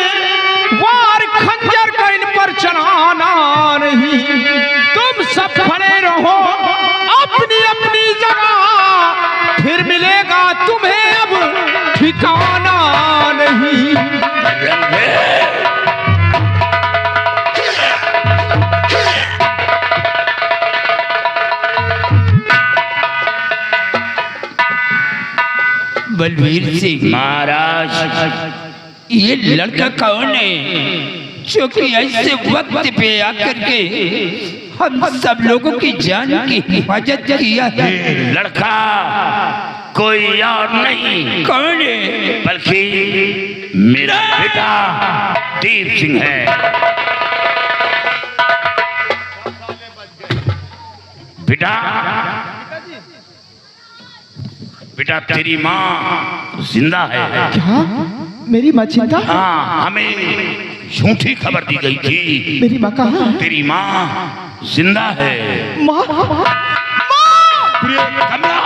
वार खंजर का इन पर चलाना नहीं। तुम सब खड़े रहो अपनी अपनी जगह, फिर मिलेगा तुम्हें अब ठिकाना नहीं। बलबीर सिंह महाराज ये लड़का कौन है जो कि ऐसे वक्त पे आकर के हम सब लोगों की जान की हिफाजत किया है? ये लड़का कोई और नहीं, कौन है? बल्कि मेरा बेटा दीप सिंह है। बेटा बेटा तेरी माँ जिंदा है। क्या मेरी माँ जिंदा? हाँ, हमें झूठी खबर दी गई थी। मेरी माँ कहाँ? तेरी माँ जिंदा है। माँ प्रिय कमला,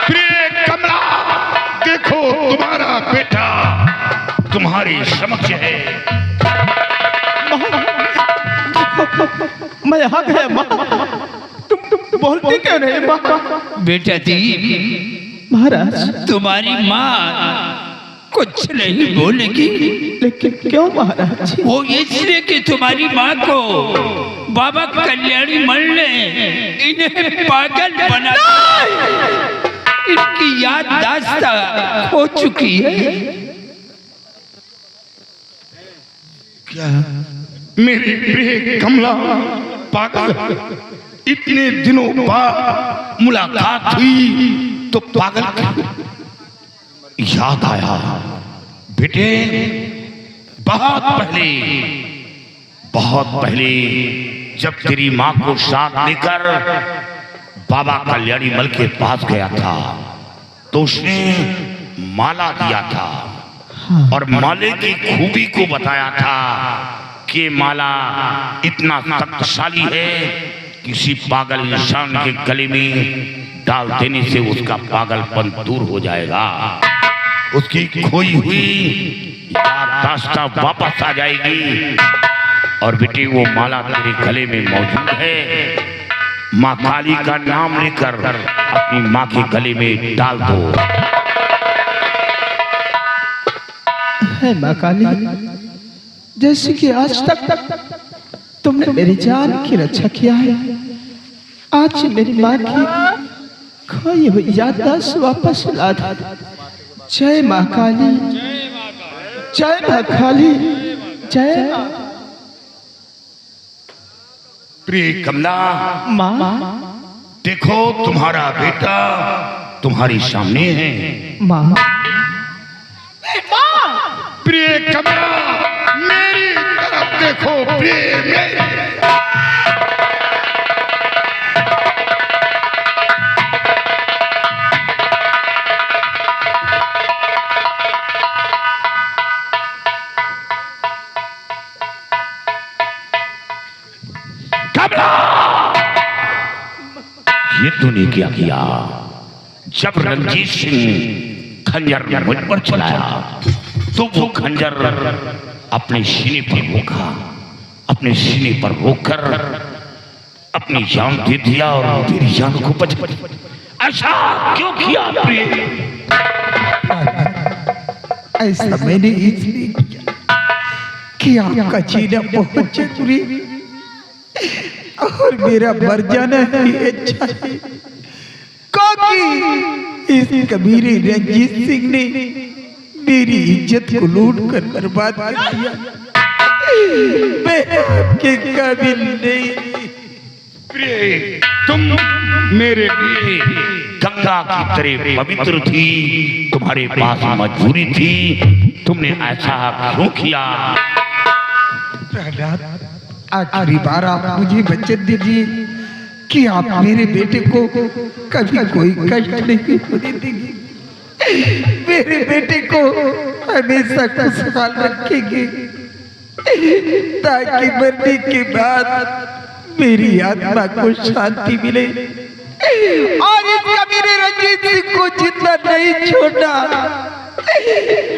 प्रिय कमला, देखो तुम्हारा बेटा तुम्हारे समक्ष है। मैं यहाँ गया माँ, तुम बोलती क्यों नहीं माँ? बेटा दीप, महाराज तुम्हारी माँ कुछ नहीं बोलेगी, लेकिन क्यों महाराज? वो इसलिए कि तुम्हारी माँ को बाबा कल्याणी मल ने इन्हें पागल बना, इनकी याददाश्त हो चुकी है। क्या मेरी प्रिय कमला पागल? इतने दिनों बाद मुलाकात हुई तो पागल? याद आया बेटे, बहुत पहले जब तेरी माँ को साथ लेकर बाबा कल्याणी मल के पास गया था, तो उसने माला दिया था और माले की खूबी को बताया था कि माला इतना शक्तिशाली है, किसी पागल इंसान के गले में डाल देने से उसका पागलपन दूर हो जाएगा, उसकी खोई हुई याददाश्त वापस आ जाएगी। और बेटी वो माला तेरे गले में मौजूद है, माँ काली का नाम लेकर अपनी माँ के गले में डाल दो। है माँ काली, जैसे कि आज तक तुमने मेरी जान की रक्षा किया है, आज मेरी माँ की खोई हुई याददाश्त वापस ला दो। जय माँ काली, जय माँ काली, जय माँ। प्रिय कमला, माँ देखो तुम्हारा बेटा तुम्हारी सामने है। माँ प्रिय कमला, मेरी तरफ देखो प्रिय मेरी। ये तूने क्या किया? जब रंजीत सिंह खंजर मुझ पर चलाया तो वो खंजर अपने सीने पर रोका, अपने सीने पर रोककर अपनी जान दे दिया और तेरी जान को बच गई। ऐसा क्यों किया प्रिय? ऐसा मैंने इसलिए किया कि आपका जीना बहुत जरूरी और मेरा मर जाना ही अच्छा है, क्योंकि इस कबीरे रंजीत सिंह ने मेरी इज्जत को लूट कर बर्बाद कर दिया। मैं आपके काबिल नहीं। प्रिय, तुम मेरे लिए गंगा की तरह पवित्र थी, तुम्हारे पास मजबूरी थी, तुमने ऐसा क्यों किया? आखिरी बार आप मुझे वचन दीजिए कि आप मेरे बेटे को कभी कोई कष्ट नहीं होने देंगे, मेरे बेटे को हमेशा खुशहाल रखेंगे, ताकि मरने के बाद मेरी आत्मा को शांति मिले। और इस कबीरे रंजीत सिंह को जितना नहीं छोड़ा,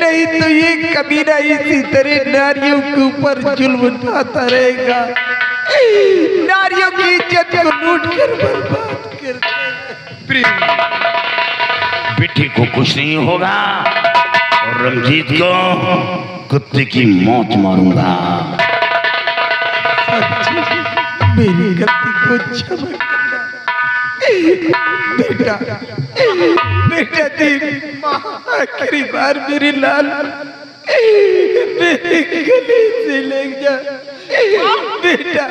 नहीं तो ये कबीरा इसी तरह नारियों के ऊपर जुल्म उठाता रहेगा, नारियों की इज्जत को लूट कर बर्बाद कर देगा। बेटे को कुछ नहीं होगा और रंजीत को कुत्ते की मौत मारूंगा। मेरी गलती को क्षमा करना बेटा, बेटा देव, आखिरी बार मेरे लाल मेरे गले से लग जा बेटा,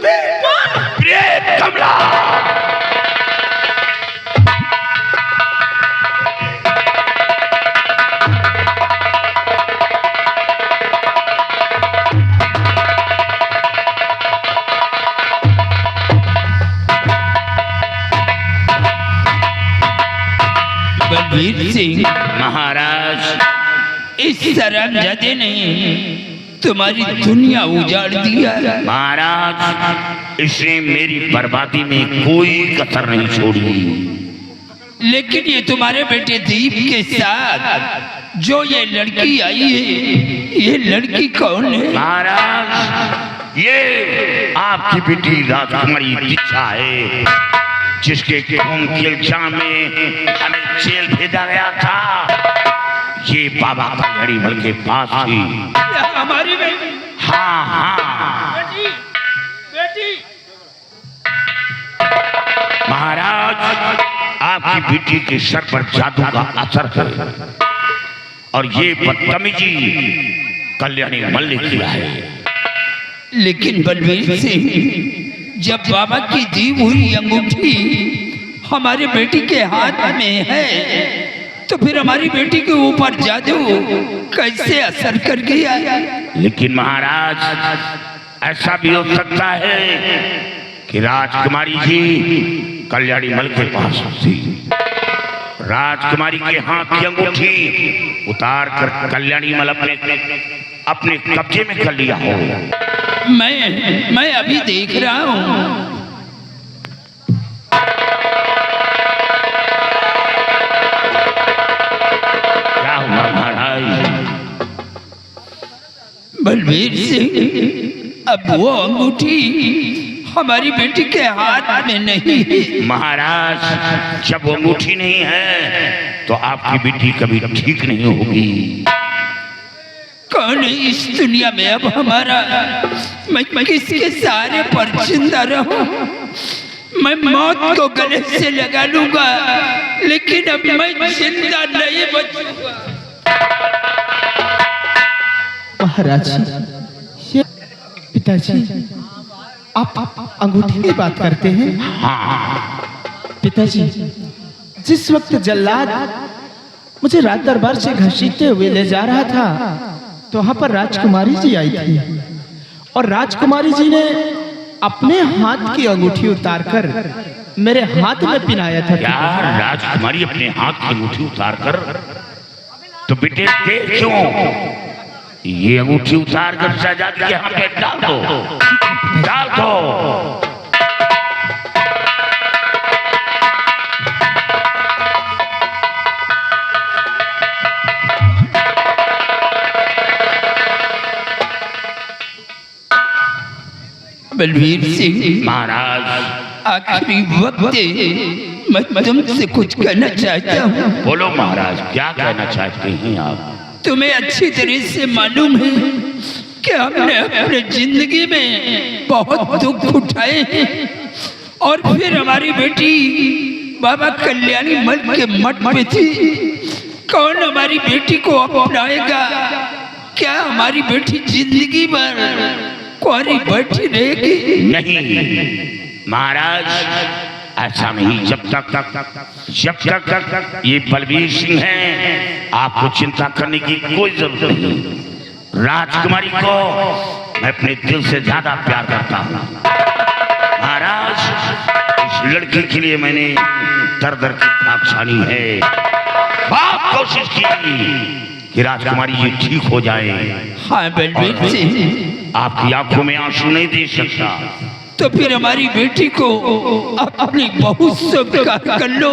बेटा। प्रिय कमला, बलबीर सिंह महाराज, इस शर्मजादे ने तुम्हारी दुनिया उजाड़ दिया। महाराज, इसने मेरी बर्बादी में कोई कसर नहीं छोड़ी। लेकिन ये तुम्हारे बेटे दीप के साथ जो ये लड़की आई है, ये लड़की कौन है? महाराज, ये आपकी बेटी राजकुमारी दीक्षा है, जिसके खून के इल्जाम में हमें जेल भेजा गया था। ये बाबा का घड़ी भर के पास थी। हमारी बेटी? हाँ हाँ बेटी, बेटी। महाराज, आपकी बेटी के सर पर जादू का असर है और ये बदतमीजी कल्याणी मल ने किया है। लेकिन बलबीर सिंह, जब बाबा की दी हुई अंगूठी हमारे बेटी के हाथ में है, तो फिर हमारी बेटी के ऊपर जादू कैसे असर कर गया? लेकिन महाराज, ऐसा भी हो सकता है कि राजकुमारी जी कल्याणी मल के पास थी। राजकुमारी के हाथ की अंगूठी उतार कर कल्याणी मल अपने कब्जे में कर लिया हो। मैं अभी देख रहा हूँ। क्या हुआ महाराज? बलबीर सिंह, अब वो अंगूठी हमारी बेटी के हाथ में नहीं है। महाराज, जब वो अंगूठी नहीं है तो आपकी बेटी कभी ठीक नहीं होगी। कौन है इस दुनिया में अब हमारा? मैं किसके सहारे पर जिंदा रहूं? मैं मौत को गले से लगा लूंगा, लेकिन अब मैं जिंदा नहीं बचूंगा। महाराज, पिताजी, आप अंगूठी की बात करते हैं? हाँ, पिताजी, जिस वक्त जल्लाद मुझे राज दरबार से घसीटते हुए ले जा रहा था तो वहां पर राजकुमारी जी आई थी और राजकुमारी जी ने अपने हाथ की अंगूठी उतारकर मेरे हाथ में पहनाया था। यार राजकुमारी अपने हाथ की अंगूठी उतार कर, तो बेटे देख क्यों, ये अंगूठी उतार कर शहजादी के हाथ में डाल दो, डाल दो। बलवीर सिंह महाराज, आखिरी वक्त है, मैं तुमसे कुछ कहना चाहता हूँ। बोलो महाराज, क्या कहना चाहते हैं आप? तुम्हें अच्छी तरह से मालूम है कि हमने अपने जिंदगी में बहुत दुख उठाए हैं और फिर हमारी बेटी बाबा कल्याणी मल के मठ पे थी। कौन हमारी बेटी को अपनाएगा? क्या हमारी बेटी जिंदगी भर कुंवारी बैठी रहेगी? नहीं महाराज, ऐसा नहीं। जब तक ये बलवीर सिंह हैं, आपको चिंता करने की कोई जरूरत नहीं। राजकुमारी को मैं अपने दिल से ज्यादा प्यार करता हूँ महाराज। इस लड़की के लिए मैंने दर दर की खाक छानी है, बहुत कोशिश की कि राजकुमारी जी ठीक हो जाए। हाँ बलवीर सिंह, आपकी आंखों में आंसू नहीं दे सकता, तो फिर हमारी बेटी को अपनी बहू स्वीकार कर लो,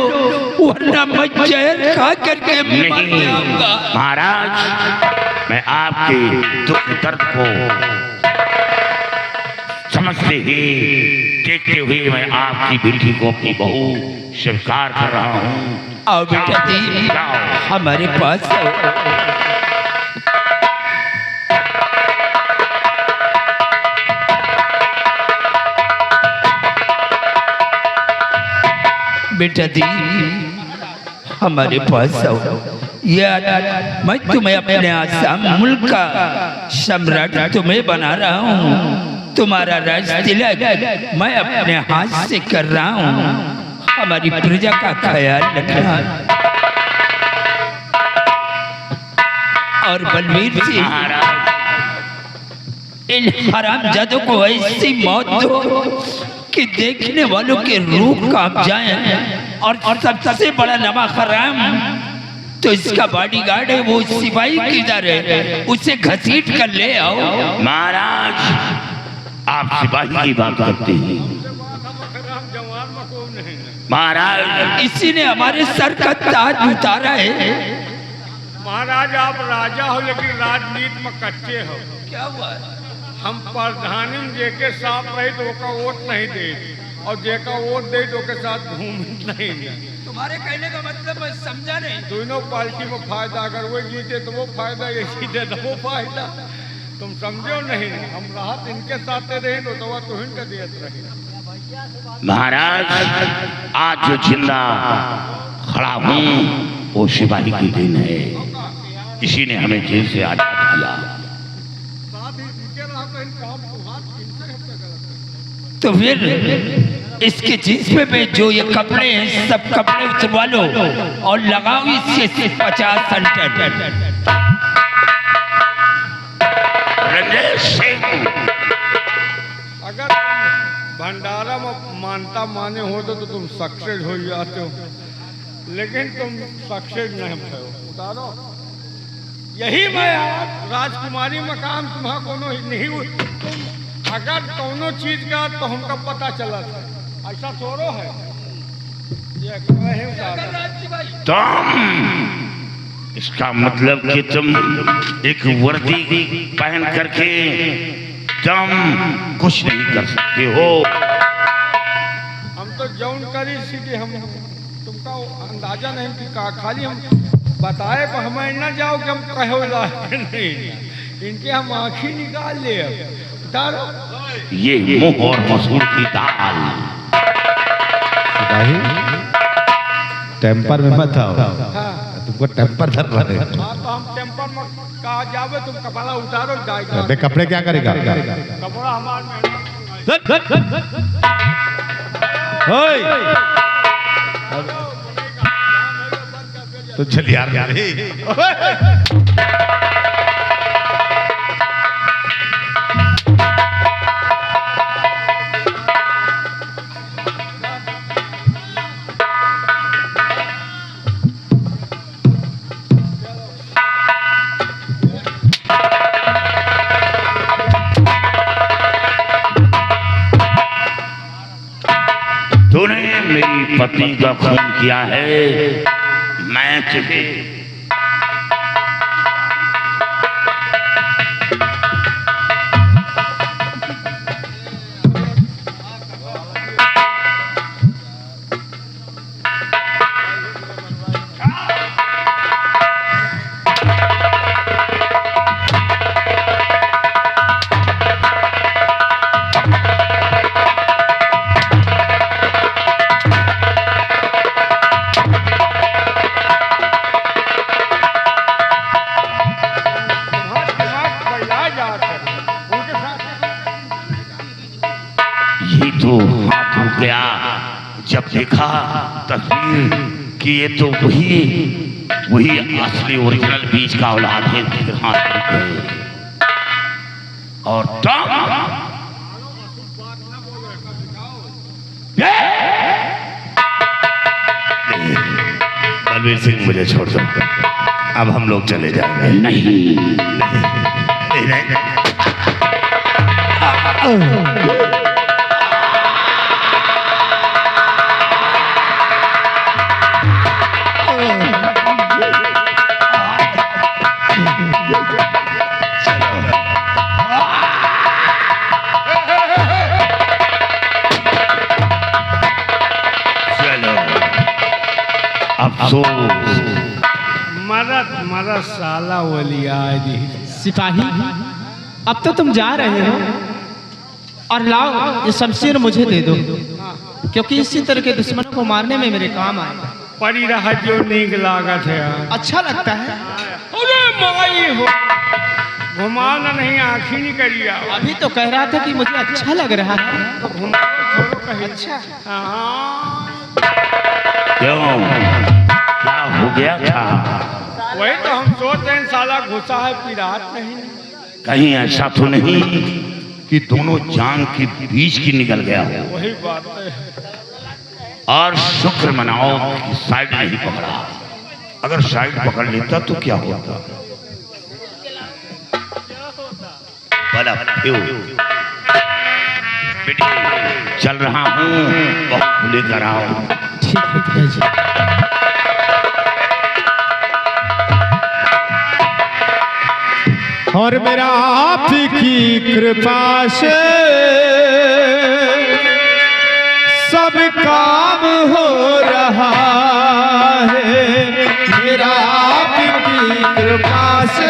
वरना मैं जहर खा करके मर जाऊंगा। महाराज, मैं आपके दुख दर्द को समझते ही देखते हुए मैं आपकी बेटी को अपनी बहू स्वीकार कर रहा हूँ। आओ बेटा दी, हमारे पास आओ। बेटा दी, हमारे पास आओ। यार, मैं तुम्हें अपने आसाम मुल्क का सम्राट तुम्हें बना रहा हूँ। तुम्हारा राज तिलक मैं अपने हाथ से कर रहा हूँ। हमारी प्रजा का ख्याल रखना। और बलवीर सिंह, इन हरामजादों को ऐसी मौत दो कि देखने वालों के रूह कांप जाएं। और सबसे बड़ा नवा हराम तो इसका बॉडीगार्ड है, वो सिपाही किधर है, उसे घसीट कर ले आओ। महाराज, आप सिपाही की बात करते हैं महाराज? इसी ने हमारे सर का ताज उतारा है। महाराज, आप राजा हो लेकिन राजनीति में कच्चे हो। क्या हुआ? हम प्रधानी में जेके साथ रही तो ओका वोट नहीं दे, और जेका वोट दे तो के साथ घूम नहीं। तुम्हारे कहने का मतलब मैं समझा नहीं। दोनों पार्टी में फायदा, अगर वो जीते तो वो फायदा, ये जीते तो वो फायदा। तुम समझो नहीं, हम राहत इनके साथ रहे तो वह तो इनका दियत रहे। महाराज, आज जो जिंदा खड़ा हूँ वो सिपाही की देन है। इसी ने हमें जेल से आजाद किया। तो फिर इसके जिस्म पे जो ये कपड़े हैं, सब कपड़े उतरवा लो और लगाओ इससे 50 सेंटर। अगर भंडारा में मानता माने हो तो तुम सक्सेस हो जाते हो, लेकिन तुम सक्सेस नहीं हो। उतारो, यही मैं राजकुमारी मकान तुम्हारा कोनो नहीं। तुम अगर कोनो चीज का तो हमको पता चला था, ऐसा थोड़ो है। ये तुम, इसका मतलब कि तुम एक वर्दी पहन करके तुम कुछ नहीं कर सकते हो। हम तो जौन करी सीधे, हम तुमका अंदाजा नहीं कि खाली हम बताए पर हमें न जाओ कि हम कहो नहीं। इनके हम आँखी निकाल ले। ये मुंह और मसूर की दाल। टेम्पर में मत आओ। तुमको टेम्पर धर रहा है। हाँ, तो हम टेम्पर में कहा जावे, तुम कपड़ा उतारो जाएगा। अबे कपड़े क्या करेगा? कपड़ा हमारे तो चल यार तूने मेरी पत्नी का खून किया है, मैं तुझे हाथ रुक गया जब देखा तस्वीर कि ये तो वही असली ओरिजिनल बीज का औलाद है। फिर हाथ रुक गए और बलबीर सिंह मुझे छोड़ दो, अब हम लोग चले जाएंगे। नहीं, मरद साला वलिया जी। सिपाही, अब तो तुम जा रहे हो और लाओ ये शमशीर मुझे दे दो, क्योंकि इसी तरह के दुश्मनों को मारने में मेरे काम आएगा। परी रहा जो नीक लागत है। अच्छा लगता है। अरे माई हो, घुमाना नहीं, आँखी नहीं करिया। अभी तो कह रहा था कि मुझे अच्छा लग रहा है। तो घुमाओ कहीं। अच्छा, क्यों, क्या हो गया था? वही तो हम सोच रहे हैं, साला घुसा है पिरात नहीं। कहीं ऐसा तो नहीं कि दोनों जान के बीच की निकल गया हो? वही बात है। और शुक्र मनाओ कि साइड नहीं पकड़ा, अगर साइड पकड़ लेता तो क्या होता? बड़ा क्यों बेटी, चल रहा हूँ, बहुत लेकर आओ। ठीक है पिताजी। और मेरा आप की कृपा से सब काम हो रहा है। मेरा आप की कृपा से